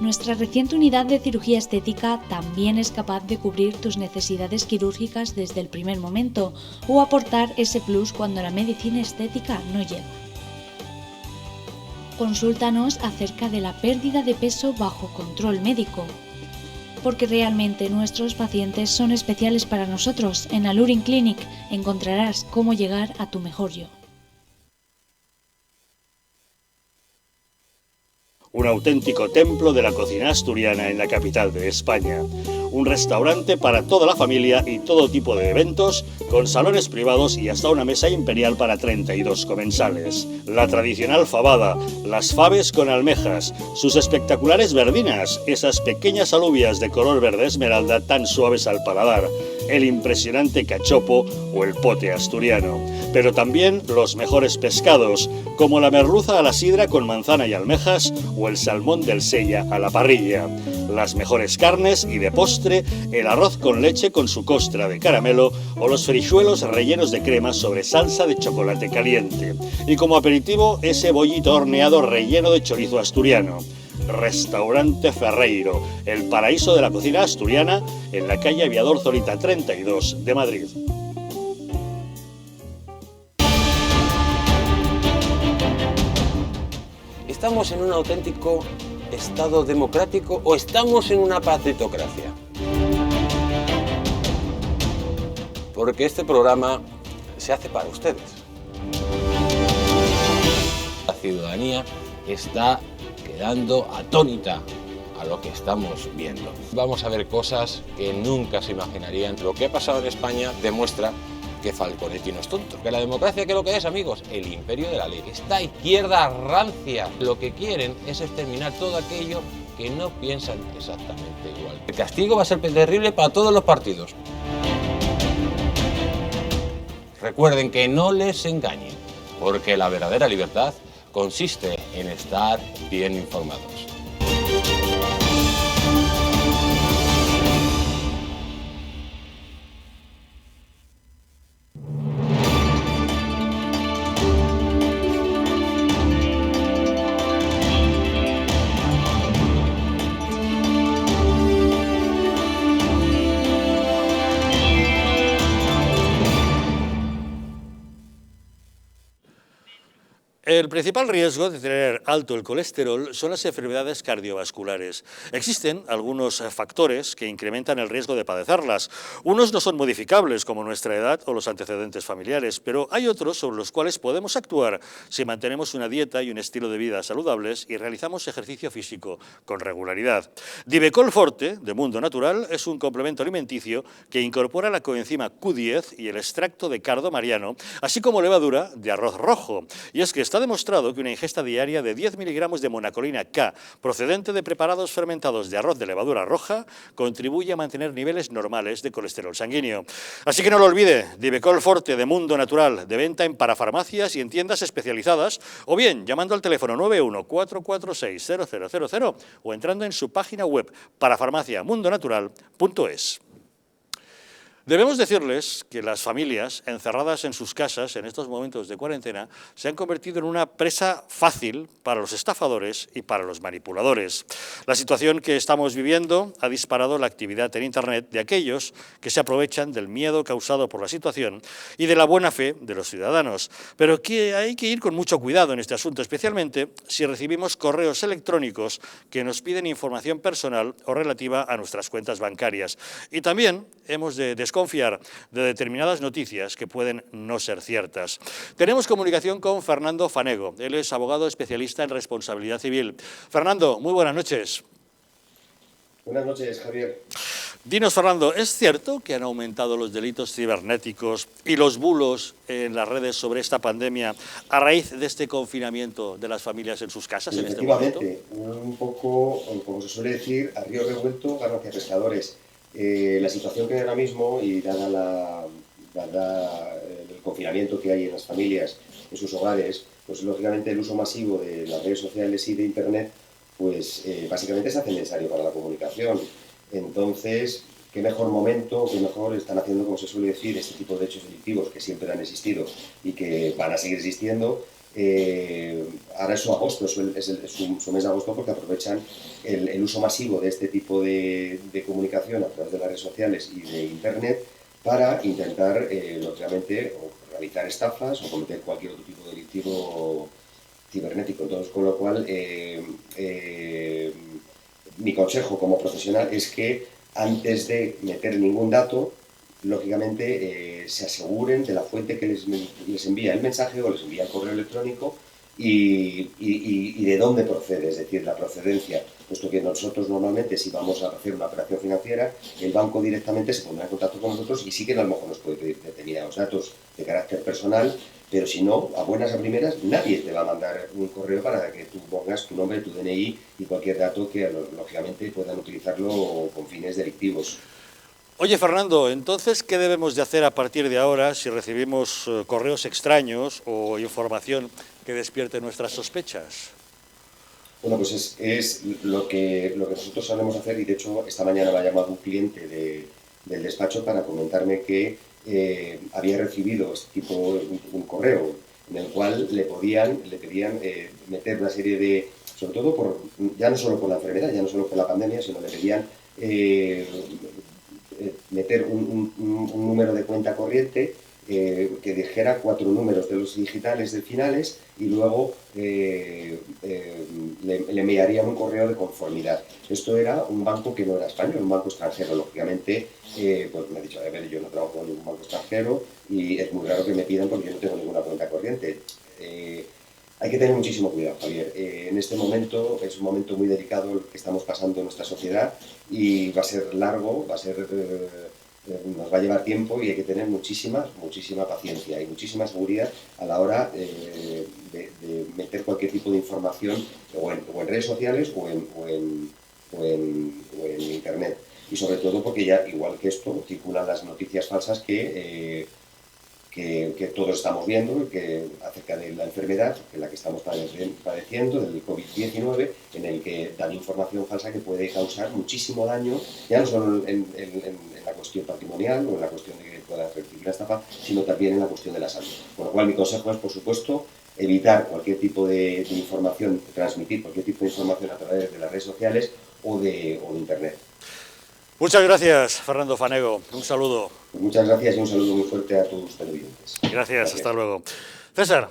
Speaker 16: Nuestra reciente unidad de cirugía estética también es capaz de cubrir tus necesidades quirúrgicas desde el primer momento o aportar ese plus cuando la medicina estética no llega. Consúltanos acerca de la pérdida de peso bajo control médico, porque realmente nuestros pacientes son especiales para nosotros. En Alurin Clinic encontrarás cómo llegar a tu mejor yo.
Speaker 1: Un auténtico templo de la cocina asturiana en la capital de España. Un restaurante para toda la familia y todo tipo de eventos, con salones privados y hasta una mesa imperial para 32 comensales. La tradicional fabada, las faves con almejas, sus espectaculares verdinas, esas pequeñas alubias de color verde esmeralda tan suaves al paladar, el impresionante cachopo o el pote asturiano. Pero también los mejores pescados, como la merluza a la sidra con manzana y almejas o el salmón del Sella a la parrilla. Las mejores carnes y de postre, el arroz con leche con su costra de caramelo o los frijuelos rellenos de crema sobre salsa de chocolate caliente. Y como aperitivo, ese bollito horneado relleno de chorizo asturiano. Restaurante Ferreiro, el paraíso de la cocina asturiana, en la calle Aviador Zorita 32 de Madrid.
Speaker 17: ¿Estamos en un auténtico Estado democrático o estamos en una partitocracia? Porque este programa se hace para ustedes. La ciudadanía está quedando atónita a lo que estamos viendo. Vamos a ver cosas que nunca se imaginarían. Lo que ha pasado en España demuestra que Falconetti no es tonto. Que la democracia, ¿qué es lo que es, amigos? El imperio de la ley. Esta izquierda rancia lo que quieren es exterminar todo aquello que no piensan exactamente igual. El castigo va a ser terrible para todos los partidos. Recuerden que no les engañen, porque la verdadera libertad consiste en estar bien informados.
Speaker 1: El principal riesgo de tener alto el colesterol son las enfermedades cardiovasculares. Existen algunos factores que incrementan el riesgo de padecerlas. Unos no son modificables, como nuestra edad o los antecedentes familiares, pero hay otros sobre los cuales podemos actuar si mantenemos una dieta y un estilo de vida saludables y realizamos ejercicio físico con regularidad. Divecol Forte, de Mundo Natural, es un complemento alimenticio que incorpora la coenzima Q10 y el extracto de cardo mariano, así como levadura de arroz rojo. Y es que está demostrado que una ingesta diaria de 10 miligramos de monacolina K, procedente de preparados fermentados de arroz de levadura roja, contribuye a mantener niveles normales de colesterol sanguíneo. Así que no lo olvide, Divecol Forte de Mundo Natural, de venta en parafarmacias y en tiendas especializadas, o bien llamando al teléfono 91-446-0000 o entrando en su página web parafarmaciamundonatural.es. Debemos decirles que las familias encerradas en sus casas en estos momentos de cuarentena se han convertido en una presa fácil para los estafadores y para los manipuladores. La situación que estamos viviendo ha disparado la actividad en Internet de aquellos que se aprovechan del miedo causado por la situación y de la buena fe de los ciudadanos. Pero que hay que ir con mucho cuidado en este asunto, especialmente si recibimos correos electrónicos que nos piden información personal o relativa a nuestras cuentas bancarias. Y también hemos de desconfiar de determinadas noticias que pueden no ser ciertas. Tenemos comunicación con Fernando Fanego. Él es abogado especialista en responsabilidad civil. Fernando, muy buenas noches.
Speaker 18: Buenas noches, Javier.
Speaker 1: Dinos, Fernando, ¿es cierto que han aumentado los delitos cibernéticos y los bulos en las redes sobre esta pandemia a raíz de este confinamiento de las familias en sus casas en este momento?
Speaker 18: Un poco, como se suele decir, a río revuelto, ganancia pescadores. La situación que hay ahora mismo, y dada el confinamiento que hay en las familias, en sus hogares, pues lógicamente el uso masivo de las redes sociales y de Internet, pues básicamente se hace necesario para la comunicación. Entonces, qué mejor momento, qué mejor están haciendo, como se suele decir, este tipo de hechos delictivos que siempre han existido y que van a seguir existiendo. Ahora es su agosto, es su mes de agosto, porque aprovechan el uso masivo de este tipo de comunicación a través de las redes sociales y de Internet para intentar, lógicamente, o realizar estafas o cometer cualquier otro tipo de delictivo cibernético. Entonces, con lo cual, mi consejo como profesional es que antes de meter ningún dato, lógicamente se aseguren de la fuente que les envía el mensaje o les envía el correo electrónico y de dónde procede, es decir, la procedencia, puesto que nosotros normalmente, si vamos a hacer una operación financiera, el banco directamente se pondrá en contacto con nosotros y sí que a lo mejor nos puede pedir determinados datos de carácter personal, pero si no, a buenas a primeras, nadie te va a mandar un correo para que tú pongas tu nombre, tu DNI y cualquier dato que lógicamente puedan utilizarlo con fines delictivos.
Speaker 1: Oye, Fernando, entonces, ¿qué debemos de hacer a partir de ahora si recibimos correos extraños o información que despierte nuestras sospechas?
Speaker 18: Bueno, pues es lo que nosotros solemos hacer, y de hecho esta mañana me ha llamado un cliente del despacho para comentarme que había recibido este tipo, un correo en el cual le pedían meter una serie de, sobre todo ya no solo por la enfermedad, ya no solo por la pandemia, sino le pedían meter un número de cuenta corriente que dijera 4 números de los digitales de finales y luego le enviarían un correo de conformidad. Esto era un banco que no era español, un banco extranjero. Lógicamente, pues me ha dicho, a ver, yo no trabajo en ningún banco extranjero y es muy raro que me pidan porque yo no tengo ninguna cuenta corriente. Hay que tener muchísimo cuidado, Javier. En este momento es un momento muy delicado el que estamos pasando en nuestra sociedad y va a ser largo, nos va a llevar tiempo y hay que tener muchísima paciencia y muchísima seguridad a la hora de meter cualquier tipo de información o en redes sociales o en Internet. Y sobre todo porque ya, igual que esto, circulan las noticias falsas que todos estamos viendo acerca de la enfermedad, que la que estamos padeciendo, del COVID-19, en el que dan información falsa que puede causar muchísimo daño, ya no solo en la cuestión patrimonial o en la cuestión de que pueda recibir la estafa, sino también en la cuestión de la salud. Con lo cual mi consejo es, por supuesto, evitar cualquier tipo de información, transmitir cualquier tipo de información a través de las redes sociales o de Internet.
Speaker 1: Muchas gracias, Fernando Fanego. Un saludo.
Speaker 18: Muchas gracias y un saludo muy fuerte a todos los televidentes.
Speaker 1: Gracias, hasta luego. César,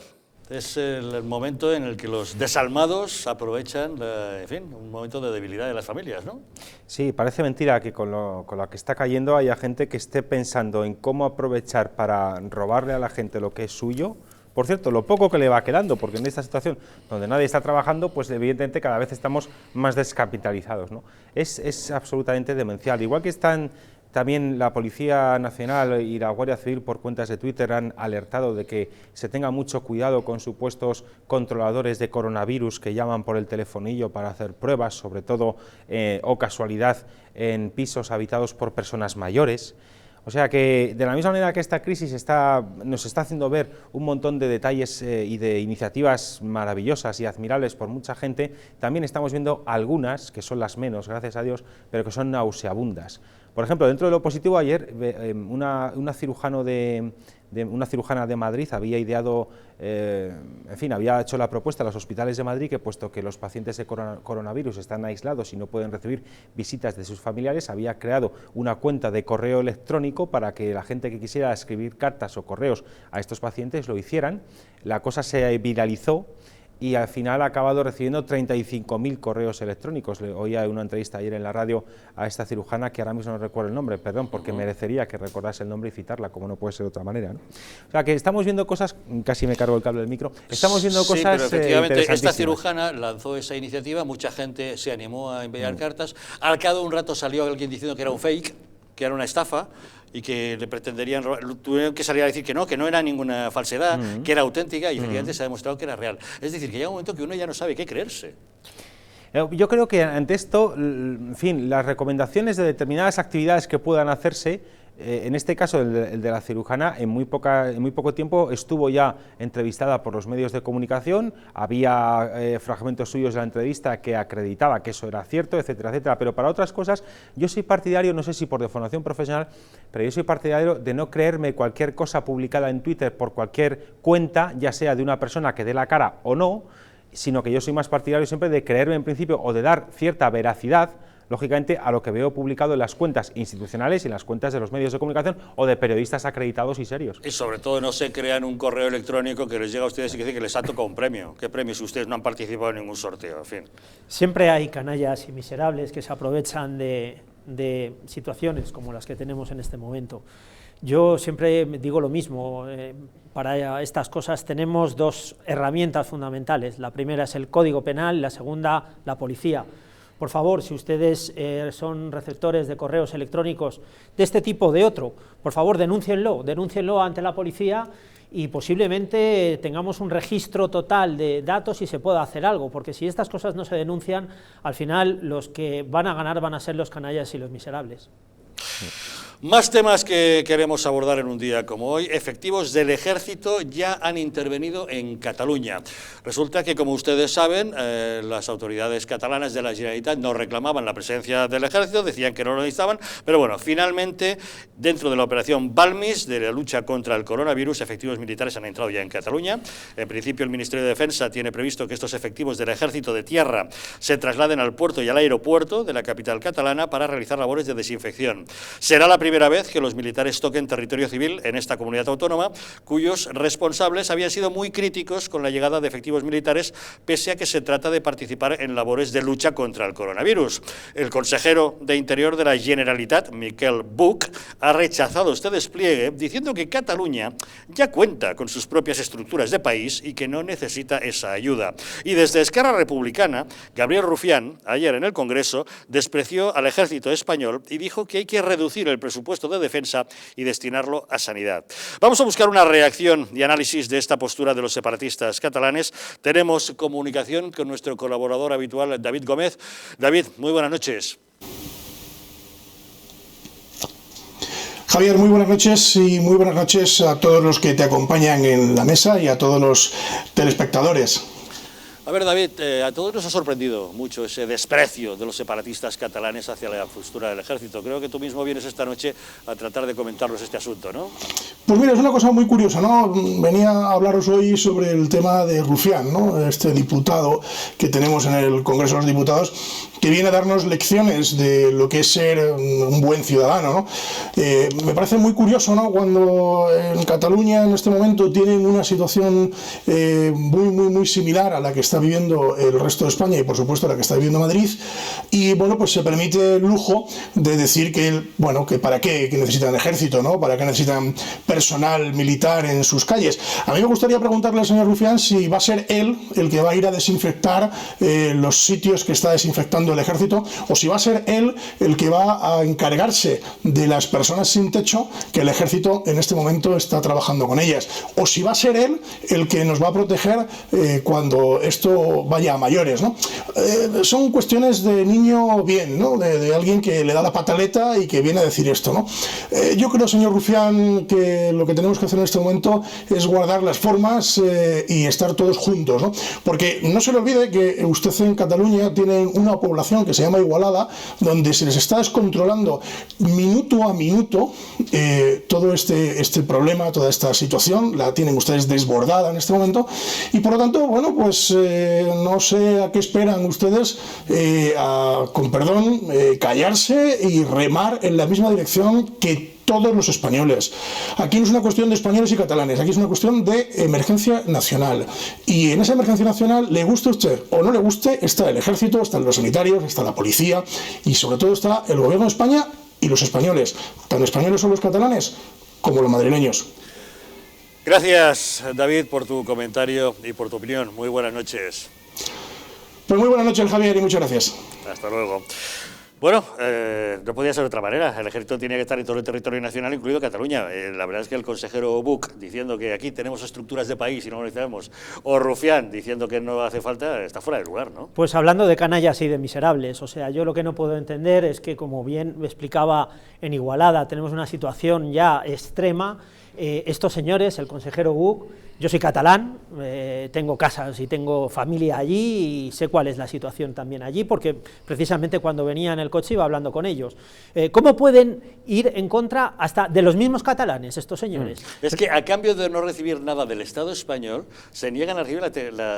Speaker 1: es el momento en el que los desalmados aprovechan, en fin, un momento de debilidad de las familias, ¿no?
Speaker 4: Sí, parece mentira que con lo que está cayendo haya gente que esté pensando en cómo aprovechar para robarle a la gente lo que es suyo. Por cierto, lo poco que le va quedando, porque en esta situación donde nadie está trabajando, pues evidentemente cada vez estamos más descapitalizados, ¿no? Es absolutamente demencial. Igual que están también la Policía Nacional y la Guardia Civil por cuentas de Twitter han alertado de que se tenga mucho cuidado con supuestos controladores de coronavirus que llaman por el telefonillo para hacer pruebas, sobre todo, o casualidad, en pisos habitados por personas mayores. O sea que, de la misma manera que esta crisis nos está haciendo ver un montón de detalles y de iniciativas maravillosas y admirables por mucha gente, también estamos viendo algunas, que son las menos, gracias a Dios, pero que son nauseabundas. Por ejemplo, dentro de lo positivo, ayer una cirujana de Madrid había ideado, había hecho la propuesta a los hospitales de Madrid que, puesto que los pacientes de coronavirus están aislados y no pueden recibir visitas de sus familiares, había creado una cuenta de correo electrónico para que la gente que quisiera escribir cartas o correos a estos pacientes lo hicieran. La cosa se viralizó y al final ha acabado recibiendo 35.000 correos electrónicos. Le oía una entrevista ayer en la radio a esta cirujana, que ahora mismo no recuerdo el nombre, perdón, porque merecería que recordase el nombre y citarla, como no puede ser de otra manera, ¿no? O sea, que estamos viendo cosas, casi me cargo el cable del micro, estamos viendo cosas
Speaker 1: pero efectivamente,
Speaker 4: interesantísimas.
Speaker 1: esta cirujana lanzó esa iniciativa, mucha gente se animó a enviar cartas, al cabo de un rato salió alguien diciendo que era un fake, que era una estafa, y que le pretenderían robar, tuvieron que salir a decir que no era ninguna falsedad, que era auténtica y efectivamente se ha demostrado que era real. Es decir, que llega un momento que uno ya no sabe qué creerse.
Speaker 4: Yo creo que ante esto, en fin, las recomendaciones de determinadas actividades que puedan hacerse, en este caso el de la cirujana, en muy poco tiempo estuvo ya entrevistada por los medios de comunicación, había fragmentos suyos de la entrevista que acreditaba que eso era cierto, etcétera, etcétera, pero para otras cosas yo soy partidario, no sé si por deformación profesional, pero yo soy partidario de no creerme cualquier cosa publicada en Twitter por cualquier cuenta, ya sea de una persona que dé la cara o no, sino que yo soy más partidario siempre de creerme en principio o de dar cierta veracidad, lógicamente, a lo que veo publicado en las cuentas institucionales y en las cuentas de los medios de comunicación o de periodistas acreditados y serios.
Speaker 1: Y sobre todo no se crean un correo electrónico que les llega a ustedes y que dice que les ha tocado un premio. ¿Qué premio si ustedes no han participado en ningún sorteo? En fin.
Speaker 3: Siempre hay canallas y miserables que se aprovechan de situaciones como las que tenemos en este momento. Yo siempre digo lo mismo, para estas cosas tenemos dos herramientas fundamentales. La primera es el Código Penal, la segunda, la policía. Por favor, si ustedes son receptores de correos electrónicos de este tipo o de otro, por favor denúncienlo ante la policía y posiblemente tengamos un registro total de datos y se pueda hacer algo, porque si estas cosas no se denuncian, al final los que van a ganar van a ser los canallas y los miserables.
Speaker 1: Más temas que queremos abordar en un día como hoy. Efectivos del Ejército ya han intervenido en Cataluña. Resulta que, como ustedes saben, las autoridades catalanas de la Generalitat no reclamaban la presencia del Ejército, decían que no lo necesitaban, pero bueno, finalmente, dentro de la operación Balmis, de la lucha contra el coronavirus, efectivos militares han entrado ya en Cataluña. En principio, el Ministerio de Defensa tiene previsto que estos efectivos del Ejército de Tierra se trasladen al puerto y al aeropuerto de la capital catalana para realizar labores de desinfección. Será la primera vez que los militares toquen territorio civil en esta comunidad autónoma, cuyos responsables habían sido muy críticos con la llegada de efectivos militares, pese a que se trata de participar en labores de lucha contra el coronavirus. El consejero de Interior de la Generalitat, Miquel Buch, ha rechazado este despliegue, diciendo que Cataluña ya cuenta con sus propias estructuras de país y que no necesita esa ayuda. Y desde Esquerra Republicana, Gabriel Rufián, ayer en el Congreso, despreció al ejército español y dijo que hay que reducir el presupuesto de defensa y destinarlo a sanidad. Vamos a buscar una reacción y análisis de esta postura de los separatistas catalanes. Tenemos comunicación con nuestro colaborador habitual, David Gómez. David, muy buenas noches.
Speaker 19: Javier, muy buenas noches y muy buenas noches a todos los que te acompañan en la mesa y a todos los telespectadores.
Speaker 1: A ver, David, a todos nos ha sorprendido mucho ese desprecio de los separatistas catalanes hacia la postura del ejército. Creo que tú mismo vienes esta noche a tratar de comentarnos este asunto, ¿no?
Speaker 19: Pues mira, es una cosa muy curiosa, ¿no? Venía a hablaros hoy sobre el tema de Rufián, ¿no? Este diputado que tenemos en el Congreso de los Diputados, que viene a darnos lecciones de lo que es ser un buen ciudadano, ¿no? Me parece muy curioso, ¿no? Cuando en Cataluña en este momento tienen una situación muy similar a la que está viviendo el resto de España y por supuesto la que está viviendo Madrid, y bueno, pues se permite el lujo de decir que, bueno, que para qué necesitan ejército, ¿no? Para qué necesitan personal militar en sus calles. A mí me gustaría preguntarle al señor Rufián si va a ser él el que va a ir a desinfectar los sitios que está desinfectando el ejército, o si va a ser él el que va a encargarse de las personas sin techo que el ejército en este momento está trabajando con ellas, o si va a ser él el que nos va a proteger cuando esto vaya a mayores, ¿no? Son cuestiones de niño bien, ¿no? De alguien que le da la pataleta y que viene a decir esto, ¿no? Yo creo, señor Rufián, que lo que tenemos que hacer en este momento es guardar las formas y estar todos juntos, ¿no? Porque no se le olvide que usted en Cataluña tiene una población que se llama Igualada, donde se les está descontrolando minuto a minuto todo este problema, toda esta situación, la tienen ustedes desbordada en este momento, y por lo tanto, bueno, pues no sé a qué esperan ustedes, con perdón, callarse y remar en la misma dirección que todos los españoles. Aquí no es una cuestión de españoles y catalanes, aquí es una cuestión de emergencia nacional. Y en esa emergencia nacional, le guste a usted o no le guste, está el ejército, están los sanitarios, está la policía y sobre todo está el gobierno de España y los españoles. Tan españoles son los catalanes como los madrileños.
Speaker 1: Gracias, David, por tu comentario y por tu opinión. Muy buenas noches.
Speaker 19: Pues muy buenas noches, Javier, y muchas gracias.
Speaker 1: Hasta luego. Bueno, no podía ser de otra manera. El ejército tiene que estar en todo el territorio nacional, incluido Cataluña. La verdad es que el consejero Buch diciendo que aquí tenemos estructuras de país y no lo necesitamos, o Rufián diciendo que no hace falta, está fuera de lugar, ¿no?
Speaker 3: Pues hablando de canallas y de miserables, o sea, yo lo que no puedo entender es que, como bien me explicaba en Igualada, tenemos una situación ya extrema. Estos señores, el consejero Buch, yo soy catalán, tengo casas y tengo familia allí y sé cuál es la situación también allí, porque precisamente cuando venía en el coche iba hablando con ellos. ¿Cómo pueden ir en contra hasta de los mismos catalanes estos señores?
Speaker 1: Es que a cambio de no recibir nada del Estado español, se niegan a recibir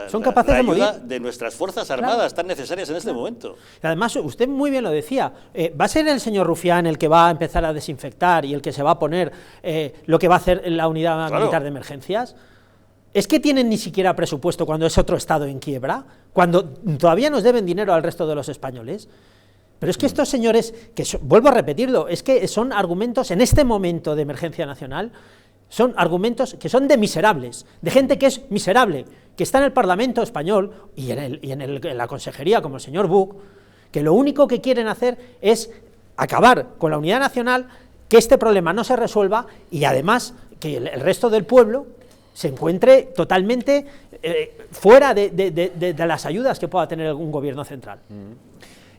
Speaker 3: Son capaces de
Speaker 1: ayuda
Speaker 3: morir
Speaker 1: de nuestras fuerzas armadas, tan necesarias en este momento.
Speaker 3: Y además, usted muy bien lo decía, ¿va a ser el señor Rufián el que va a empezar a desinfectar y el que se va a poner lo que va a hacer la unidad militar de emergencias? ¿Es que tienen ni siquiera presupuesto cuando es otro Estado en quiebra? ¿Cuando todavía nos deben dinero al resto de los españoles? Pero es que estos señores, vuelvo a repetirlo, es que son argumentos, en este momento de emergencia nacional, son argumentos que son de miserables, de gente que es miserable, que está en el Parlamento español y en la consejería, como el señor Buch, que lo único que quieren hacer es acabar con la unidad nacional, que este problema no se resuelva y además que el resto del pueblo se encuentre totalmente fuera de las ayudas que pueda tener algún gobierno central.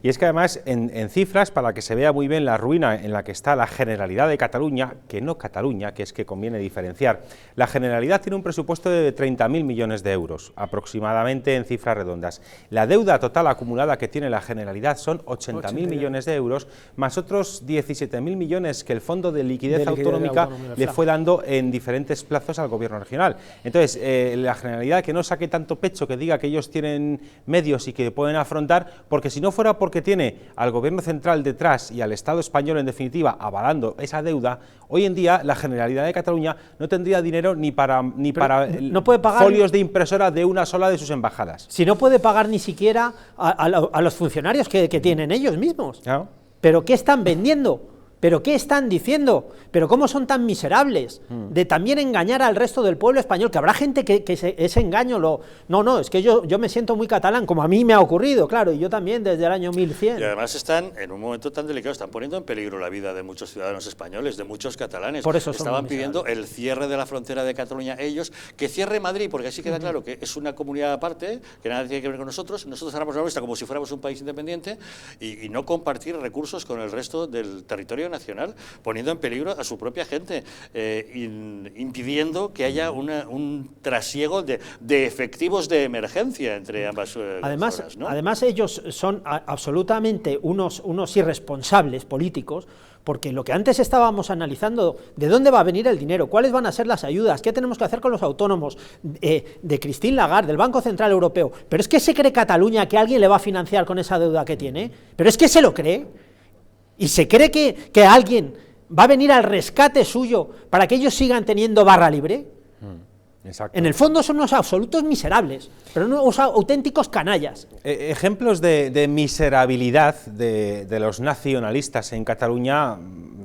Speaker 4: Y es que además, en cifras, para que se vea muy bien la ruina en la que está la Generalidad de Cataluña, que no Cataluña, que es que conviene diferenciar, la Generalidad tiene un presupuesto de 30.000 millones de euros, aproximadamente en cifras redondas. La deuda total acumulada que tiene la Generalidad son 80.000 millones de euros, más otros 17.000 millones que el Fondo de Liquidez Autonómica le fue dando en diferentes plazos al Gobierno regional. Entonces, la Generalidad que no saque tanto pecho, que diga que ellos tienen medios y que pueden afrontar, porque si no fuera porque tiene al Gobierno central detrás y al Estado español, en definitiva, avalando esa deuda, hoy en día la Generalidad de Cataluña no tendría dinero ni para
Speaker 3: no puede pagar
Speaker 4: folios de impresora de una sola de sus embajadas.
Speaker 3: Si no puede pagar ni siquiera a los funcionarios que tienen ellos mismos.
Speaker 4: ¿No?
Speaker 3: ¿Pero qué están vendiendo? ¿Pero qué están diciendo? ¿Pero cómo son tan miserables de también engañar al resto del pueblo español? Que habrá gente que ese engaño No, es que yo me siento muy catalán, como a mí me ha ocurrido, claro, y yo también desde el año 1100.
Speaker 1: Y además están en un momento tan delicado, están poniendo en peligro la vida de muchos ciudadanos españoles, de muchos catalanes.
Speaker 3: Por eso
Speaker 1: estaban pidiendo el cierre de la frontera de Cataluña ellos, que cierre Madrid, porque así queda claro que es una comunidad aparte, que nada tiene que ver con nosotros haremos la nuestra como si fuéramos un país independiente y no compartir recursos con el resto del territorio nacional, poniendo en peligro a su propia gente, impidiendo que haya un trasiego de efectivos de emergencia entre ambas zonas, ¿no?
Speaker 3: Además, ellos son absolutamente unos irresponsables políticos, porque lo que antes estábamos analizando, ¿de dónde va a venir el dinero? ¿Cuáles van a ser las ayudas? ¿Qué tenemos que hacer con los autónomos? De Christine Lagarde, del Banco Central Europeo. ¿Pero es que se cree Cataluña que alguien le va a financiar con esa deuda que tiene? ¿Pero es que se lo cree? ¿Y se cree que alguien va a venir al rescate suyo para que ellos sigan teniendo barra libre?
Speaker 4: Exacto.
Speaker 3: En el fondo son unos absolutos miserables, pero unos auténticos canallas.
Speaker 4: Ejemplos de miserabilidad de los nacionalistas en Cataluña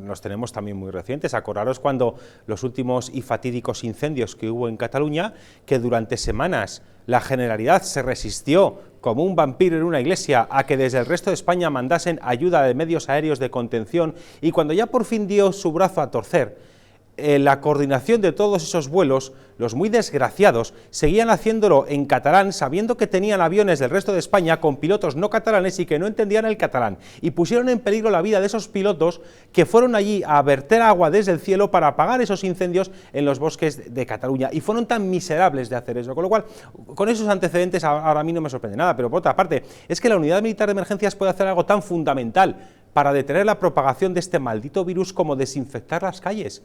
Speaker 4: los tenemos también muy recientes. Acordaros cuando los últimos y fatídicos incendios que hubo en Cataluña, que durante semanas la Generalidad se resistió como un vampiro en una iglesia a que desde el resto de España mandasen ayuda de medios aéreos de contención, y cuando ya por fin dio su brazo a torcer, la coordinación de todos esos vuelos, los muy desgraciados, seguían haciéndolo en catalán, sabiendo que tenían aviones del resto de España con pilotos no catalanes y que no entendían el catalán, y pusieron en peligro la vida de esos pilotos que fueron allí a verter agua desde el cielo para apagar esos incendios en los bosques de Cataluña, y fueron tan miserables de hacer eso, con lo cual, con esos antecedentes ahora a mí no me sorprende nada. Pero por otra parte, es que la Unidad Militar de Emergencias puede hacer algo tan fundamental para detener la propagación de este maldito virus como desinfectar las calles.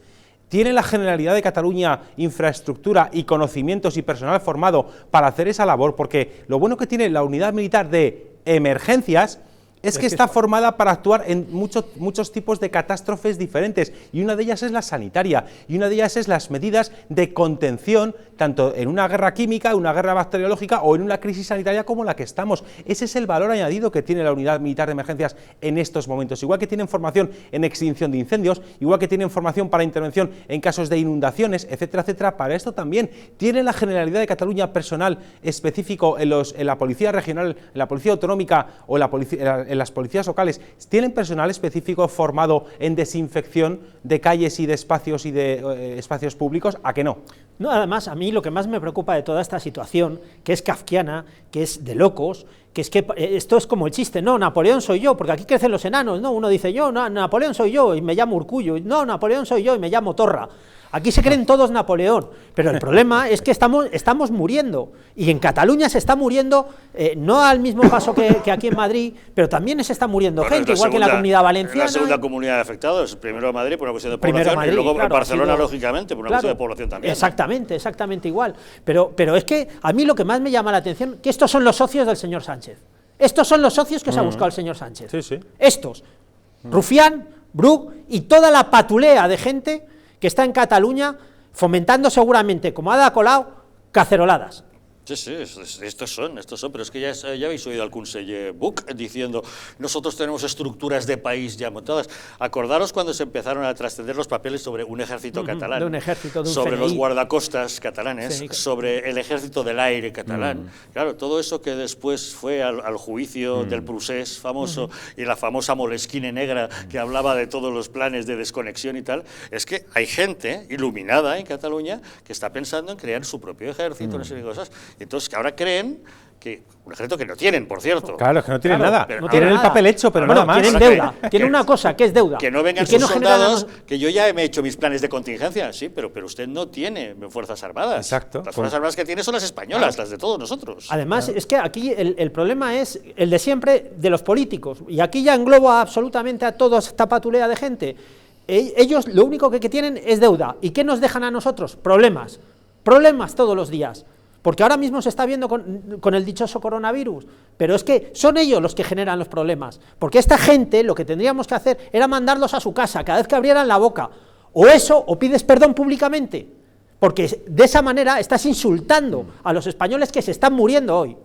Speaker 4: ¿Tiene la Generalidad de Cataluña infraestructura y conocimientos y personal formado para hacer esa labor? Porque lo bueno que tiene la Unidad Militar de Emergencias es que está formada para actuar en muchos tipos de catástrofes diferentes, y una de ellas es la sanitaria, y una de ellas es las medidas de contención, tanto en una guerra química, una guerra bacteriológica o en una crisis sanitaria como la que estamos. Ese es el valor añadido que tiene la Unidad Militar de Emergencias en estos momentos. Igual que tienen formación en extinción de incendios, igual que tienen formación para intervención en casos de inundaciones, etcétera, etcétera, para esto también tiene la Generalidad de Cataluña personal específico en la Policía Regional, en la Policía Autonómica o en en las policías locales, ¿tienen personal específico formado en desinfección de calles y de espacios espacios públicos? ¿A que no?
Speaker 3: No, además, a mí lo que más me preocupa de toda esta situación, que es kafkiana, que es de locos, que es que esto es como el chiste, no, Napoleón soy yo, porque aquí crecen los enanos, no, uno dice yo, no, Napoleón soy yo y me llamo Urkullu, no, Napoleón soy yo y me llamo Torra. Aquí se creen todos Napoleón, pero el problema es que estamos muriendo, y en Cataluña se está muriendo, no al mismo paso que aquí en Madrid, pero también se está muriendo gente, igual que en la Comunidad Valenciana.
Speaker 1: Es la segunda comunidad de afectados, primero Madrid por una cuestión de población,
Speaker 3: Madrid,
Speaker 1: y luego
Speaker 3: claro,
Speaker 1: Barcelona, lógicamente, por una cuestión de población también.
Speaker 3: Exactamente igual, pero es que a mí lo que más me llama la atención, que estos son los socios del señor Sánchez, estos son los socios que se ha buscado el señor Sánchez, estos, Rufián, Bruch y toda la patulea de gente que está en Cataluña fomentando seguramente, como Ada Colau, caceroladas.
Speaker 1: Sí, estos son, pero es que ya habéis oído al conseller Buch diciendo, nosotros tenemos estructuras de país ya montadas. Acordaros cuando se empezaron a trascender los papeles sobre un ejército catalán,
Speaker 3: de un ejército, de un
Speaker 1: sobre
Speaker 3: CNI.
Speaker 1: los guardacostas catalanes, sobre el ejército del aire catalán. Claro, todo eso que después fue al juicio del Prusés famoso y la famosa Moleskine negra que hablaba de todos los planes de desconexión y tal, es que hay gente iluminada en Cataluña que está pensando en crear su propio ejército, no sé qué cosas. Entonces, que ahora creen que un ejército que no tienen, por cierto.
Speaker 4: Claro, que no tienen nada.
Speaker 1: Pero
Speaker 4: tienen el papel hecho, pero nada más.
Speaker 3: Tienen deuda. Tienen una cosa, que es deuda.
Speaker 1: Que no vengan sus soldados, que yo ya me he hecho mis planes de contingencia, sí, pero usted no tiene fuerzas armadas.
Speaker 4: Exacto.
Speaker 1: Las fuerzas armadas que tiene son las españolas, las de todos nosotros.
Speaker 3: Además, es que aquí el problema es el de siempre de los políticos, y aquí ya englobo absolutamente a toda esta patulea de gente. Ellos lo único que tienen es deuda. ¿Y qué nos dejan a nosotros? Problemas todos los días. Porque ahora mismo se está viendo con el dichoso coronavirus, pero es que son ellos los que generan los problemas, porque esta gente lo que tendríamos que hacer era mandarlos a su casa cada vez que abrieran la boca, o eso, o pides perdón públicamente, porque de esa manera estás insultando a los españoles que se están muriendo hoy.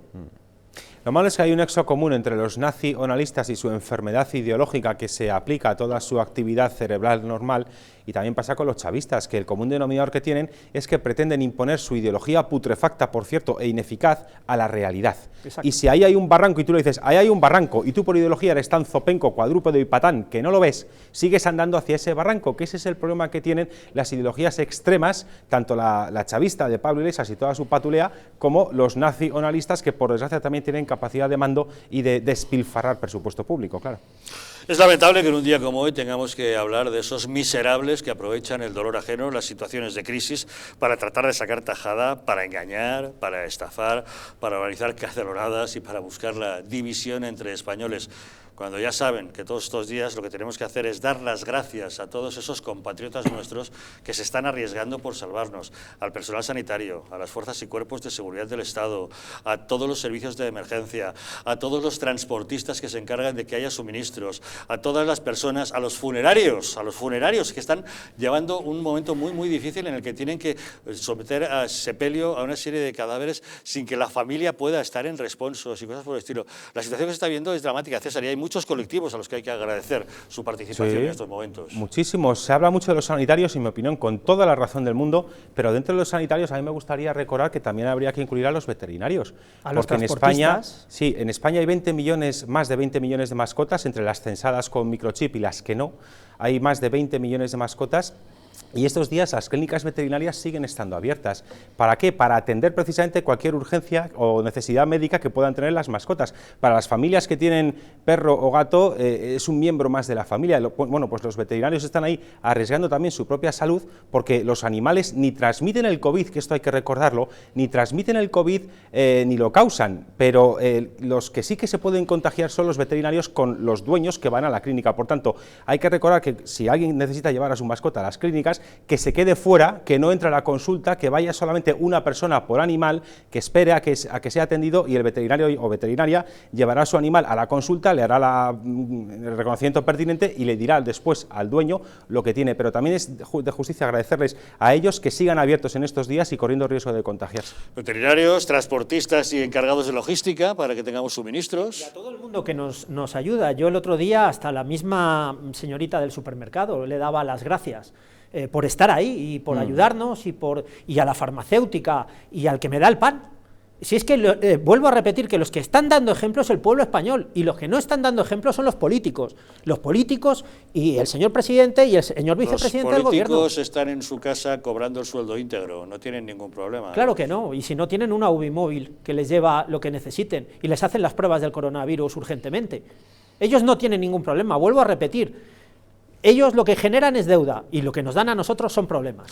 Speaker 4: Lo malo es que hay un nexo común entre los nacionalistas y su enfermedad ideológica que se aplica a toda su actividad cerebral normal, y también pasa con los chavistas, que el común denominador que tienen es que pretenden imponer su ideología putrefacta, por cierto, e ineficaz a la realidad. Exacto. Y si ahí hay un barranco y tú le dices, ahí hay un barranco, y tú por ideología eres tan zopenco, cuadrúpedo y patán que no lo ves, sigues andando hacia ese barranco, que ese es el problema que tienen las ideologías extremas, tanto la chavista de Pablo Iglesias y toda su patulea, como los nacionalistas, que por desgracia también tienen capacidad de mando y de despilfarrar presupuesto público, claro.
Speaker 1: Es lamentable que en un día como hoy tengamos que hablar de esos miserables que aprovechan el dolor ajeno, las situaciones de crisis, para tratar de sacar tajada, para engañar, para estafar, para organizar caceroladas y para buscar la división entre españoles, cuando ya saben que todos estos días lo que tenemos que hacer es dar las gracias a todos esos compatriotas nuestros que se están arriesgando por salvarnos, al personal sanitario, a las fuerzas y cuerpos de seguridad del Estado, a todos los servicios de emergencia, a todos los transportistas que se encargan de que haya suministros, a todas las personas, a los funerarios que están llevando un momento muy difícil en el que tienen que someter a sepelio a una serie de cadáveres sin que la familia pueda estar en responsos y cosas por el estilo. La situación que se está viendo es dramática, César, y hay muchos colectivos a los que hay que agradecer su participación en estos momentos.
Speaker 4: Muchísimos. Se habla mucho de los sanitarios, en mi opinión, con toda la razón del mundo, pero dentro de los sanitarios a mí me gustaría recordar que también habría que incluir a los veterinarios.
Speaker 3: A los
Speaker 4: porque en España hay 20 millones, más de 20 millones de mascotas, entre las censadas con microchip y las que no. Hay más de 20 millones de mascotas. Y estos días las clínicas veterinarias siguen estando abiertas. ¿Para qué? Para atender precisamente cualquier urgencia o necesidad médica que puedan tener las mascotas. Para las familias que tienen perro o gato, es un miembro más de la familia. Bueno, pues los veterinarios están ahí arriesgando también su propia salud, porque los animales ni transmiten el COVID, que esto hay que recordarlo, ni transmiten el COVID ni lo causan, pero los que sí que se pueden contagiar son los veterinarios con los dueños que van a la clínica. Por tanto, hay que recordar que si alguien necesita llevar a su mascota a las clínicas, que se quede fuera, que no entre a la consulta, que vaya solamente una persona por animal, que espere a que sea atendido, y el veterinario o veterinaria llevará su animal a la consulta, le hará el reconocimiento pertinente y le dirá después al dueño lo que tiene. Pero también es de justicia agradecerles a ellos que sigan abiertos en estos días y corriendo riesgo de contagiarse.
Speaker 1: Veterinarios, transportistas y encargados de logística para que tengamos suministros.
Speaker 3: Y a todo el mundo que nos ayuda. Yo el otro día hasta la misma señorita del supermercado le daba las gracias por estar ahí y por ayudarnos y a la farmacéutica y al que me da el pan. Si es que vuelvo a repetir que los que están dando ejemplo es el pueblo español y los que no están dando ejemplo son los políticos y el señor presidente y el señor vicepresidente del gobierno.
Speaker 1: Los políticos están en su casa cobrando el sueldo íntegro, no tienen ningún problema.
Speaker 3: Claro que no, y si no tienen una UBI móvil que les lleva lo que necesiten y les hacen las pruebas del coronavirus urgentemente, ellos no tienen ningún problema. Vuelvo a repetir, ellos lo que generan es deuda y lo que nos dan a nosotros son problemas.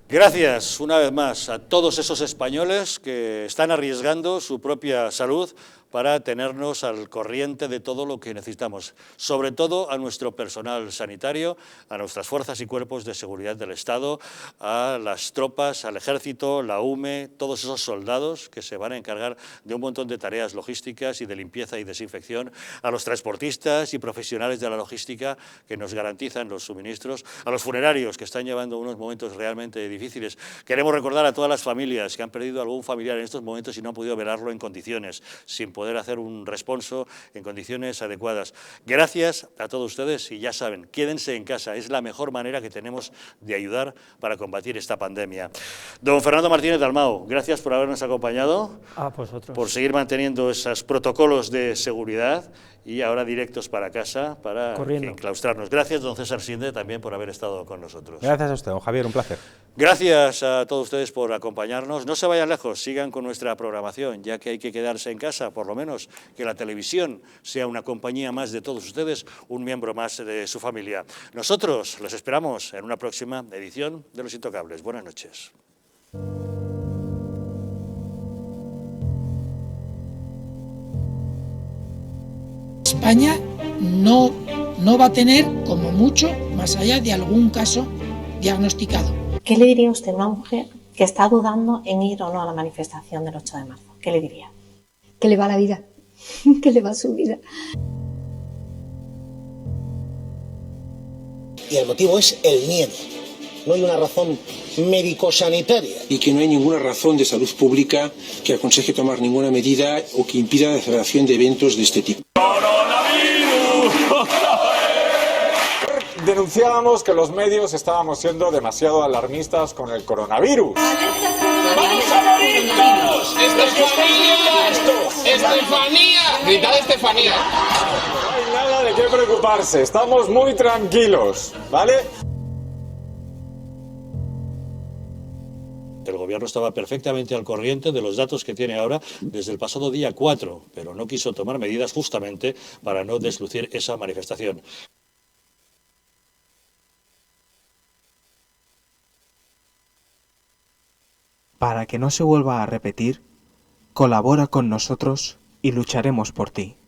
Speaker 1: Gracias una vez más a todos esos españoles que están arriesgando su propia salud para tenernos al corriente de todo lo que necesitamos, sobre todo a nuestro personal sanitario, a nuestras fuerzas y cuerpos de seguridad del Estado, a las tropas, al ejército, la UME, todos esos soldados que se van a encargar de un montón de tareas logísticas y de limpieza y desinfección, a los transportistas y profesionales de la logística que nos garantizan los suministros, a los funerarios que están llevando unos momentos realmente difíciles. Queremos recordar a todas las familias que han perdido algún familiar en estos momentos y no han podido velarlo en condiciones, sin poder hacer un responso en condiciones adecuadas. Gracias a todos ustedes y ya saben, quédense en casa, es la mejor manera que tenemos de ayudar para combatir esta pandemia. Don Fernando Martínez Dalmau, gracias por habernos acompañado, por seguir manteniendo esos protocolos de seguridad y ahora directos para casa para enclaustrarnos. Gracias, don César Sinde, también por haber estado con nosotros.
Speaker 4: Gracias a usted, don Javier, un placer.
Speaker 1: Gracias a todos ustedes por acompañarnos. No se vayan lejos, sigan con nuestra programación, ya que hay que quedarse en casa, por lo menos que la televisión sea una compañía más de todos ustedes, un miembro más de su familia. Nosotros les esperamos en una próxima edición de Los Intocables. Buenas noches.
Speaker 6: España no va a tener, como mucho, más allá de algún caso diagnosticado.
Speaker 7: ¿Qué le diría usted a una mujer que está dudando en ir o no a la manifestación del 8 de marzo? ¿Qué le diría?
Speaker 8: Que le va la vida, que le va su vida.
Speaker 9: Y el motivo es el miedo. No hay una razón médico-sanitaria.
Speaker 10: Y que no hay ninguna razón de salud pública que aconseje tomar ninguna medida o que impida la celebración de eventos de este tipo.
Speaker 11: Denunciábamos que los medios estábamos siendo demasiado alarmistas con el coronavirus.
Speaker 12: ¡Vamos a morir todos! ¡Estefanía! ¡Estefanía! ¡Gritad Estefanía!
Speaker 11: No hay nada de qué preocuparse, estamos muy tranquilos, ¿vale?
Speaker 1: El gobierno estaba perfectamente al corriente de los datos que tiene ahora desde el pasado día 4, pero no quiso tomar medidas justamente para no deslucir esa manifestación.
Speaker 13: Para que no se vuelva a repetir, colabora con nosotros y lucharemos por ti.